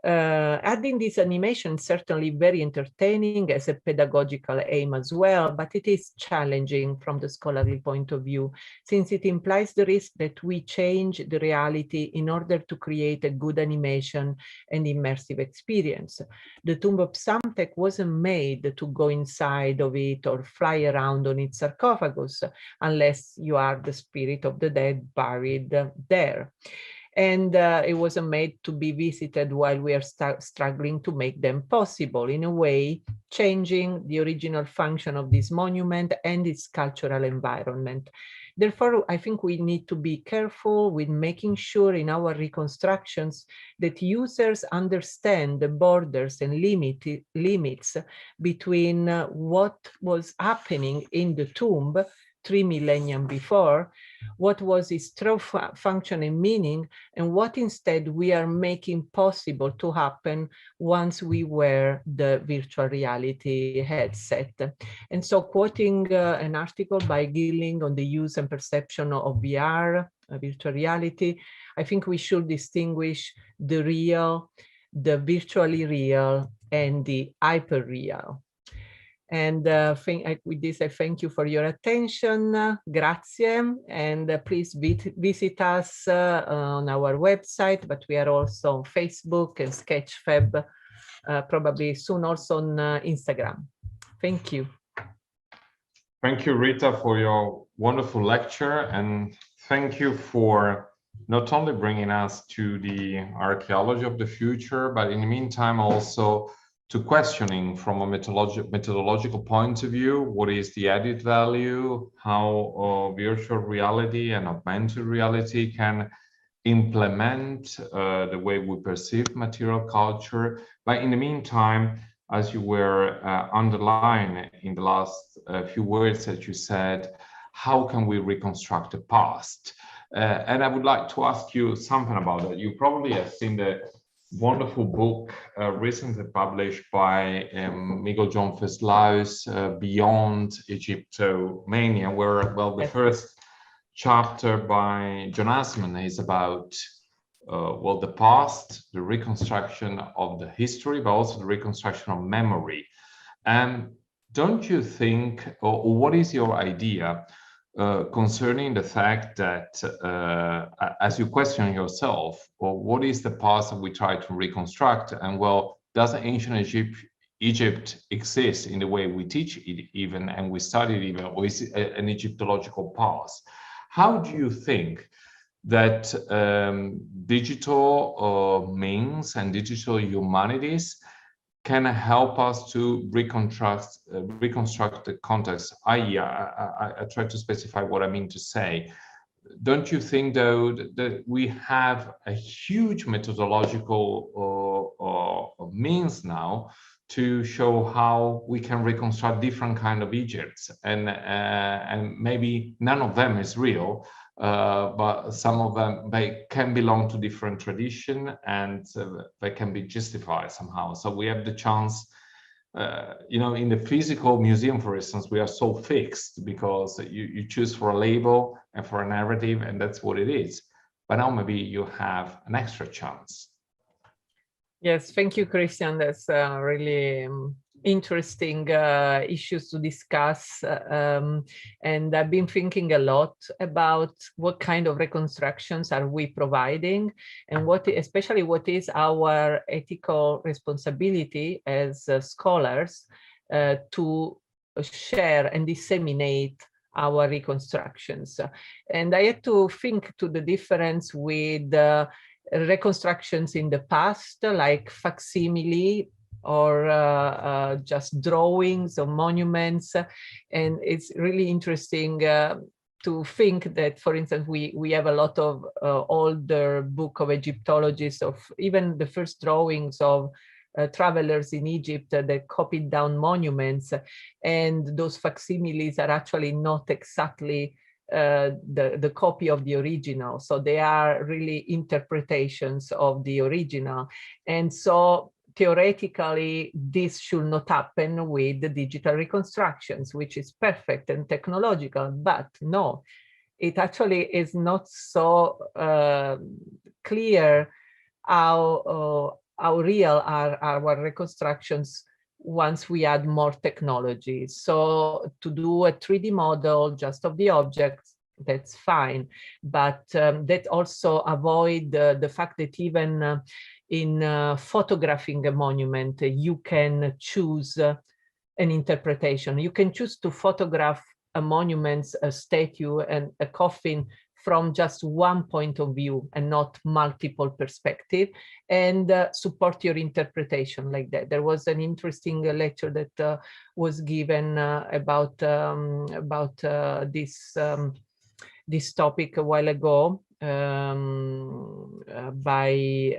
Adding this animation is certainly very entertaining as a pedagogical aim as well, but it is challenging from the scholarly point of view, since it implies the risk that we change the reality in order to create a good animation and immersive experience. The tomb of Psamtek wasn't made to go inside of it or fly around on its sarcophagus, unless you are the spirit of the dead buried there. And it wasn't made to be visited while we are struggling to make them possible, in a way, changing the original function of this monument and its cultural environment. Therefore, I think we need to be careful with making sure in our reconstructions that users understand the borders and limits between what was happening in the tomb 3 millennia before, what was its true function and meaning, and what instead we are making possible to happen once we wear the virtual reality headset. And so, quoting an article by Gilling on the use and perception of VR, virtual reality, I think we should distinguish the real, the virtually real, and the hyper-real. And with this, I thank you for your attention. Grazie. And please visit us on our website, but we are also on Facebook and Sketchfab, probably soon also on Instagram. Thank you. Thank you, Rita, for your wonderful lecture. And thank you for not only bringing us to the archaeology of the future, but in the meantime, also to questioning from a methodological point of view, what is the added value, how virtual reality and augmented reality can implement the way we perceive material culture. But in the meantime, as you were underlining in the last few words that you said, how can we reconstruct the past? And I would like to ask you something about that. You probably have seen the wonderful book recently published by Miguel John Feslau's Beyond Egyptomania, where, well, the first chapter by John Assman is about well, the past, the reconstruction of the history, but also the reconstruction of memory. And don't you think, or what is your idea concerning the fact that, as you question yourself, or what is the past that we try to reconstruct? And well, does ancient Egypt exist in the way we teach it even, and we study it even, or is it an Egyptological past? How do you think that digital means and digital humanities can help us to reconstruct the context? I try to specify what I mean to say. Don't you think, though, that we have a huge methodological means now to show how we can reconstruct different kind of Egypts, and maybe none of them is real, but some of them, they can belong to different tradition, and they can be justified somehow. So we have the chance, you know, in the physical museum, for instance, we are so fixed because you choose for a label and for a narrative, and that's what it is. But now maybe you have an extra chance. Yes, thank you, Christian. That's really interesting issues to discuss. And I've been thinking a lot about what kind of reconstructions are we providing, and especially what is our ethical responsibility as scholars to share and disseminate our reconstructions. And I had to think to the difference with reconstructions in the past, like facsimile or just drawings of monuments. And it's really interesting to think that, for instance, we have a lot of older book of Egyptologists, of even the first drawings of travelers in Egypt that copied down monuments, and those facsimiles are actually not exactly the copy of the original. So they are really interpretations of the original. And so theoretically, this should not happen with the digital reconstructions, which is perfect and technological, but no, it actually is not so clear how real are our reconstructions once we add more technology. So to do a 3D model just of the objects, that's fine, but that also avoid the fact that even in photographing a monument, you can choose an interpretation. You can choose to photograph a monument, a statue, and a coffin from just one point of view and not multiple perspectives, and support your interpretation like that. There was an interesting lecture that was given about this topic a while ago by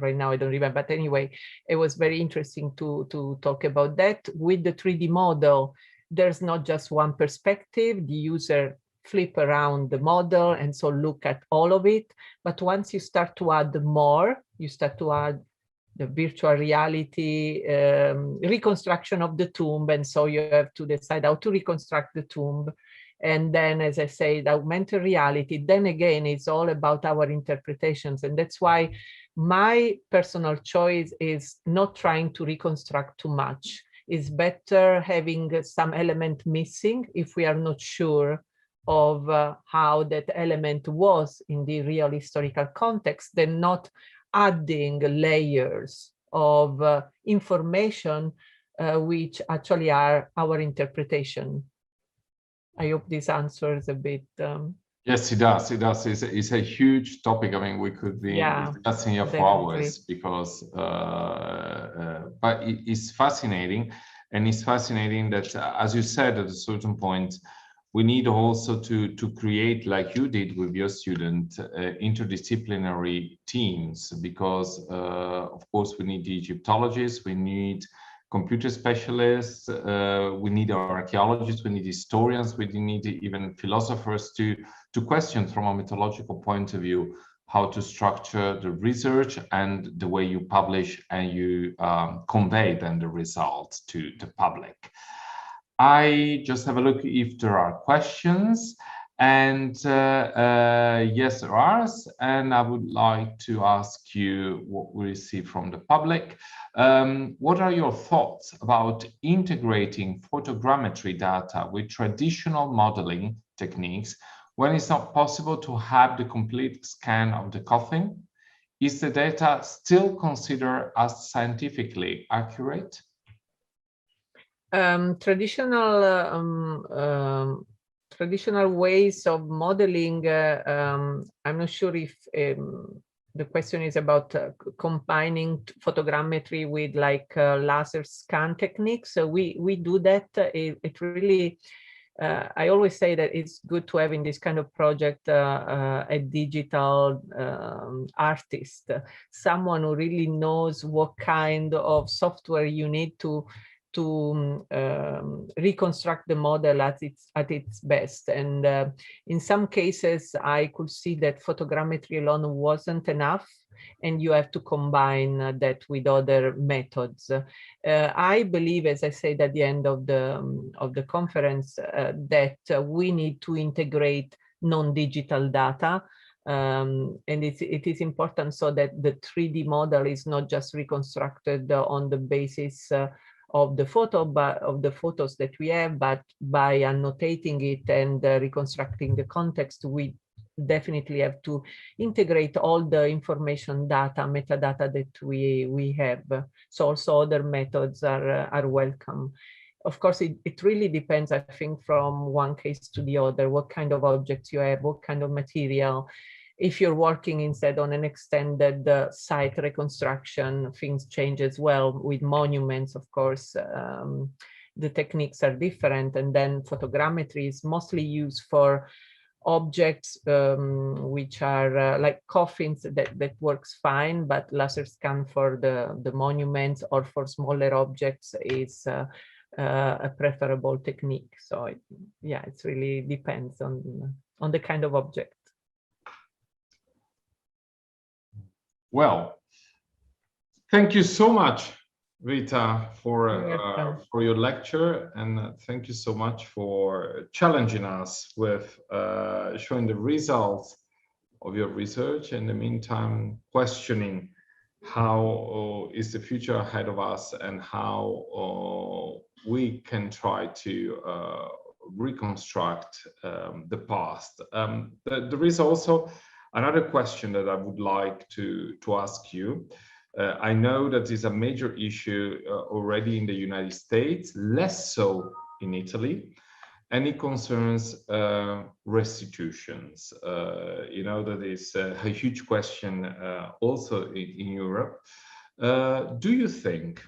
right now I don't remember, but anyway, it was very interesting to talk about that. With the 3D model, there's not just one perspective. The user flip around the model and so look at all of it. But once you start to add more, you start to add the virtual reality, reconstruction of the tomb, and so you have to decide how to reconstruct the tomb. And then, as I say, the augmented reality, then again, it's all about our interpretations. And that's why my personal choice is not trying to reconstruct too much. It's better having some element missing if we are not sure of how that element was in the real historical context, than not adding layers of information which actually are our interpretation. I hope this answers a bit. Yes, it does. It does. It's a huge topic. I mean, we could be discussing here for hours because, but it's fascinating. And it's fascinating that, as you said, at a certain point, we need also to create, like you did with your student, interdisciplinary teams, because, of course, we need Egyptologists, we need computer specialists, we need archaeologists, we need historians, we need even philosophers to question from a methodological point of view how to structure the research and the way you publish and you convey then the results to the public. I just have a look if there are questions, and yes, there are, and I would like to ask you what we receive from the public. What are your thoughts about integrating photogrammetry data with traditional modeling techniques when it's not possible to have the complete scan of the coffin? Is the data still considered as scientifically accurate? Traditional ways of modeling, I'm not sure if the question is about combining photogrammetry with like laser scan techniques. So we do that. It really, I always say that it's good to have in this kind of project a digital artist, someone who really knows what kind of software you need to reconstruct the model at its best. And in some cases, I could see that photogrammetry alone wasn't enough, and you have to combine that with other methods. I believe, as I said at the end of the conference, that we need to integrate non-digital data. And it is important so that the 3D model is not just reconstructed on the basis of the photos that we have, but by annotating it and reconstructing the context, we definitely have to integrate all the information data, metadata that we have. So also other methods are welcome. Of course, it really depends, I think, from one case to the other, what kind of objects you have, what kind of material. If you're working instead on an extended site reconstruction, things change as well. With monuments, of course, the techniques are different. And then photogrammetry is mostly used for objects which are like coffins, that works fine, but laser scan for the monuments or for smaller objects is a preferable technique. So yeah, it really depends on the kind of object. Well, thank you so much, Rita, for your lecture, and thank you so much for challenging us with showing the results of your research. In the meantime, questioning how is the future ahead of us and how we can try to reconstruct the past. There is also another question that I would like to ask you. I know that is a major issue already in the United States, less so in Italy, and it concerns restitutions. You know, that is a huge question also in Europe. Do you think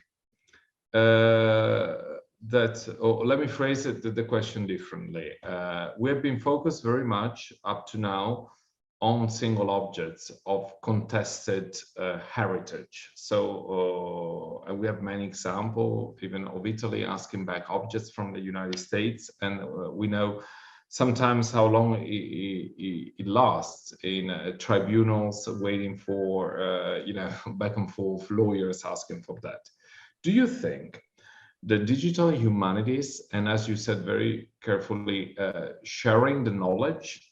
that, or let me phrase the question differently. We have been focused very much up to now on single objects of contested heritage. So, and we have many examples, even of Italy asking back objects from the United States, and we know sometimes how long it lasts in tribunals waiting for, you know, back and forth lawyers asking for that. Do you think the digital humanities, and as you said very carefully, sharing the knowledge,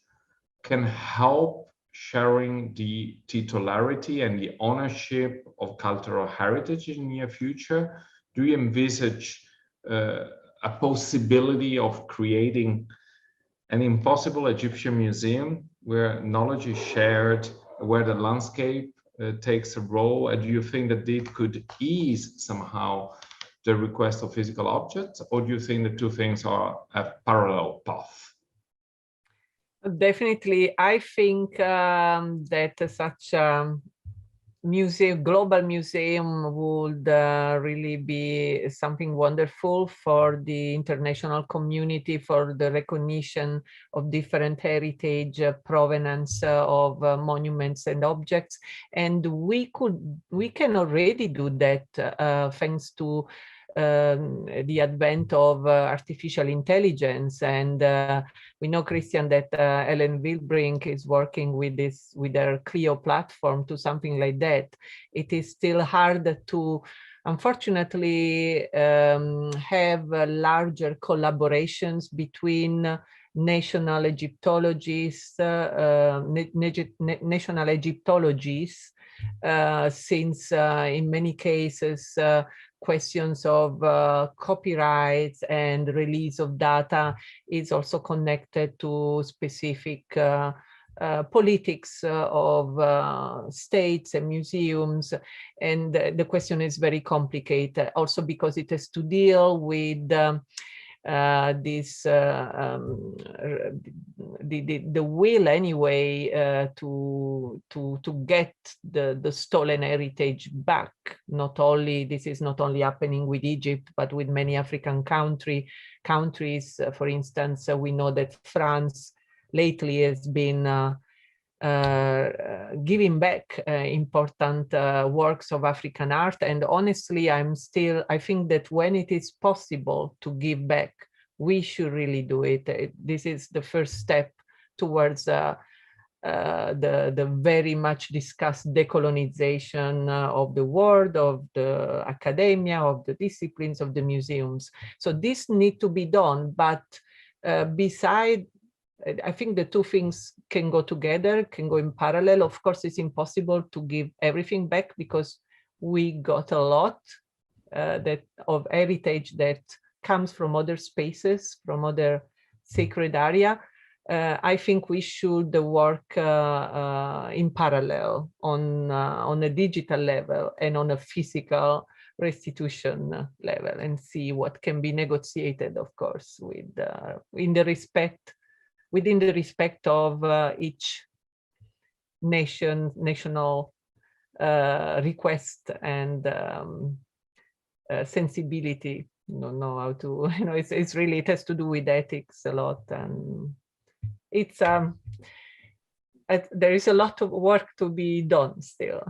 can help sharing the titularity and the ownership of cultural heritage in the near future? Do you envisage a possibility of creating an impossible Egyptian museum where knowledge is shared, where the landscape takes a role? And do you think that it could ease somehow the request of physical objects, or do you think the two things are a parallel path? Definitely, I think that such global museum would really be something wonderful for the international community, for the recognition of different heritage provenance of monuments and objects. And we can already do that thanks to the advent of artificial intelligence. And we know, Christian, that Ellen Wilbrink is working with their Clio platform to something like that. It is still hard to, unfortunately, have larger collaborations between national Egyptologists, since in many cases questions of copyrights and release of data is also connected to specific politics of states and museums. And the question is very complicated, also because it has to deal with the will anyway to get the stolen heritage back. This is not only happening with Egypt, but with many African countries. For instance, we know that France lately has been giving back important works of African art. And honestly, I think that when it is possible to give back, we should really do it. This is the first step towards the very much discussed decolonization of the world, of the academia, of the disciplines, of the museums. So this needs to be done, but I think the two things can go together, can go in parallel. Of course, it's impossible to give everything back because we got a lot of heritage that comes from other spaces, from other sacred area. I think we should work in parallel on a digital level and on a physical restitution level, and see what can be negotiated, of course, within the respect of each national request and sensibility. I don't know how to, it's really, it has to do with ethics a lot, and it's there is a lot of work to be done still.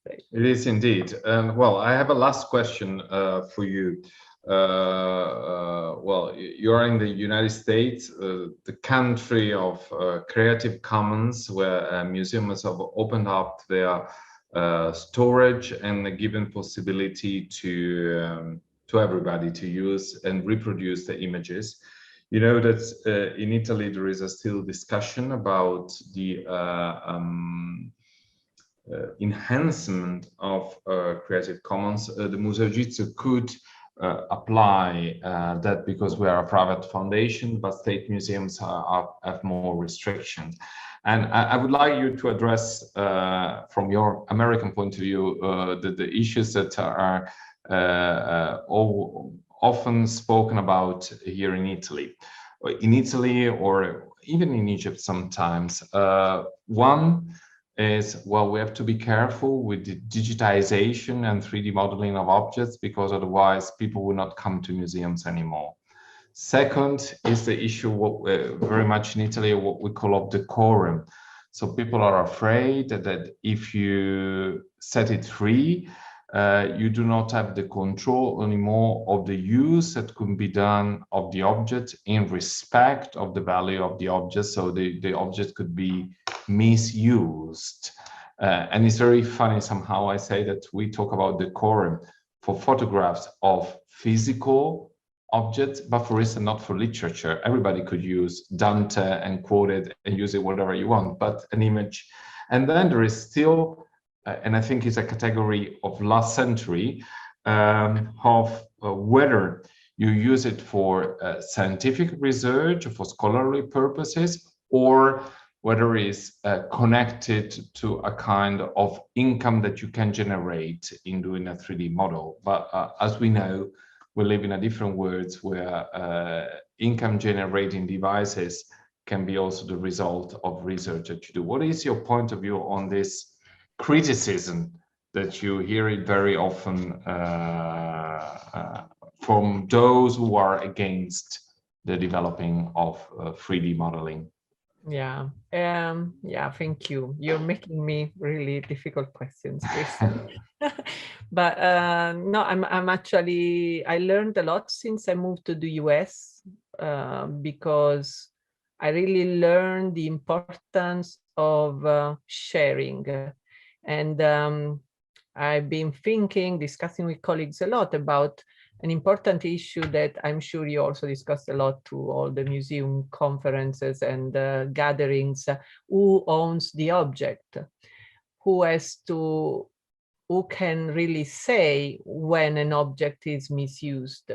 It is indeed. Well, I have a last question for you. Well, you're in the United States, the country of Creative Commons, where museums have opened up their storage and given possibility to everybody to use and reproduce the images. You know that in Italy there is a still discussion about the enhancement of Creative Commons. The Museo Egizio could apply that because we are a private foundation, but state museums have more restrictions. And I would like you to address, from your American point of view, the issues that are often spoken about here in Italy. In Italy, or even in Egypt sometimes. One is, well, we have to be careful with the digitization and 3D modeling of objects, because otherwise people will not come to museums anymore. Second is the issue very much in Italy, what we call of decorum. So people are afraid that if you set it free, you do not have the control anymore of the use that can be done of the object in respect of the value of the object. So the object could be misused. And it's very funny somehow I say that we talk about decorum for photographs of physical objects, but for instance, not for literature. Everybody could use Dante and quote it and use it whatever you want, but an image. And then there is still, and I think it's a category of last century, of whether you use it for scientific research, for scholarly purposes, or whether it's connected to a kind of income that you can generate in doing a 3D model. But as we know, we live in a different world where income generating devices can be also the result of research that you do. What is your point of view on this criticism that you hear it very often from those who are against the developing of 3D modeling? Yeah, yeah, thank you. You're making me really difficult questions, Chris. But no, I'm actually, I learned a lot since I moved to the US because I really learned the importance of sharing. And I've been thinking, discussing with colleagues a lot about an important issue that I'm sure you also discussed a lot to all the museum conferences and gatherings. Who owns the object? Who can really say when an object is misused?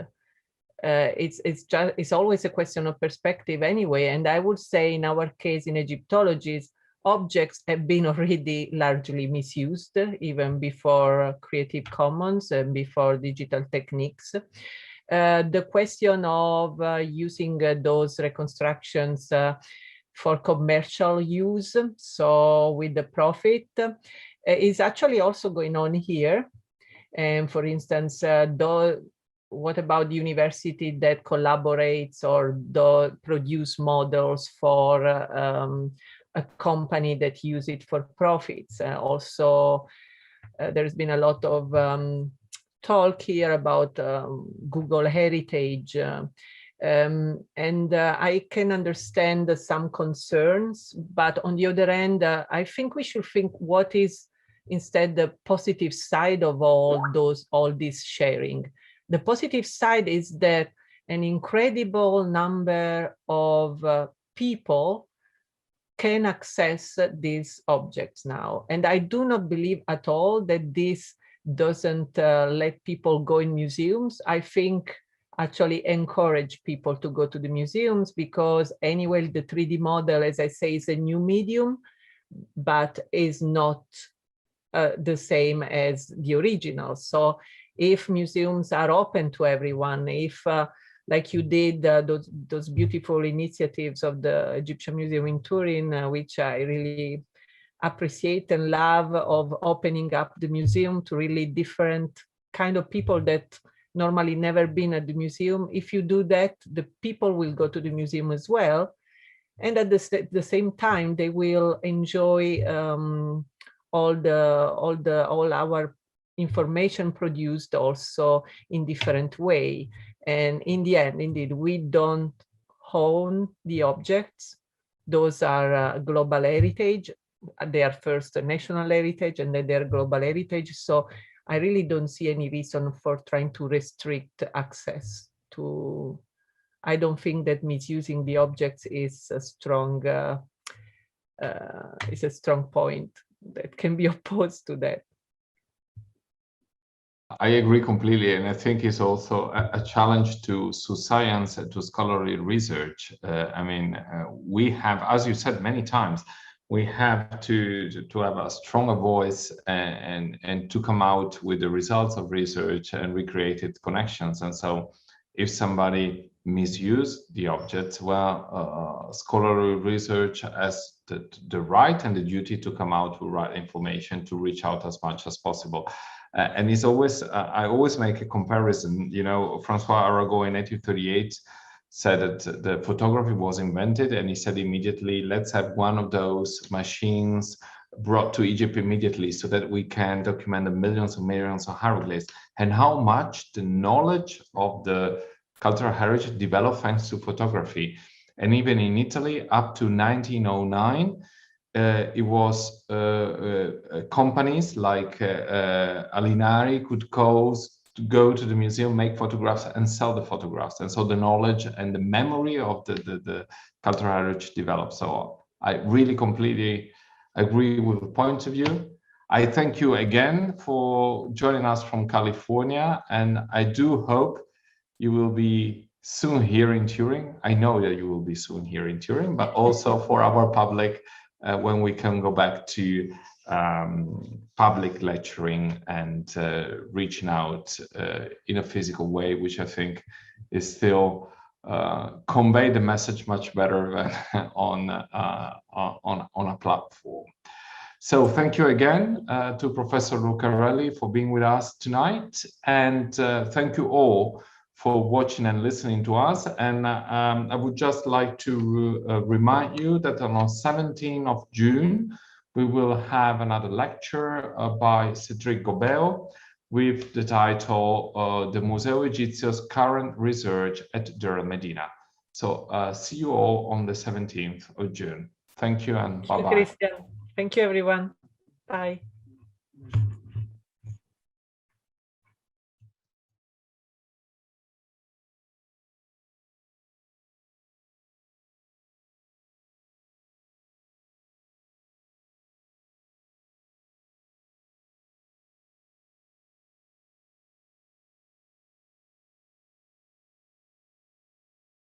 It's always a question of perspective anyway. And I would say in our case in Egyptology, objects have been already largely misused even before Creative Commons and before digital techniques. The question of using those reconstructions for commercial use, so with the profit, is actually also going on here. And for instance, what about the university that collaborates or produce models for a company that use it for profits? Also, there's been a lot of talk here about Google heritage. I can understand some concerns, but on the other hand, I think we should think what is instead the positive side of all this sharing. The positive side is that an incredible number of people can access these objects now. And I do not believe at all that this doesn't let people go in museums. I think actually encourage people to go to the museums because anyway, the 3D model, as I say, is a new medium, but is not the same as the original. So if museums are open to everyone, if like you did those beautiful initiatives of the Egyptian Museum in Turin, which I really appreciate and love, of opening up the museum to really different kind of people that normally never been at the museum. If you do that, the people will go to the museum as well. And at the same time, they will enjoy all our information produced also in different way. And in the end, indeed, we don't own the objects. Those are global heritage. They are first a national heritage and then they're global heritage. So I really don't see any reason for trying to restrict access to. I don't think that misusing the objects is a strong point that can be opposed to that. I agree completely, and I think it's also a challenge to science and to scholarly research. I mean, we have, as you said many times, we have to have a stronger voice and to come out with the results of research and recreated connections. And so, if somebody misuse the objects, well, scholarly research has the right and the duty to come out with right information to reach out as much as possible. And it's always, I always make a comparison. You know, Francois Arago in 1838 said that the photography was invented, and he said immediately, let's have one of those machines brought to Egypt immediately so that we can document the millions and millions of hieroglyphs, and how much the knowledge of the cultural heritage developed thanks to photography. And even in Italy, up to 1909, it was companies like Alinari could go to the museum, make photographs and sell the photographs. And so the knowledge and the memory of the cultural heritage developed. So I really completely agree with the point of view. I thank you again for joining us from California. And I do hope you will be soon here in Turin. I know that you will be soon here in Turin, but also for our public, when we can go back to public lecturing and reaching out in a physical way, which I think is still convey the message much better than on a platform. So thank you again to Professor Lucarelli for being with us tonight, and thank you all for watching and listening to us. And I would just like to remind you that on 17th of June, we will have another lecture by Cédric Gobel with the title The Museo Egizio's Current Research at Deir el-Medina. So see you all on the 17th of June. Thank you and bye-bye. Christian. Thank you, everyone. Bye.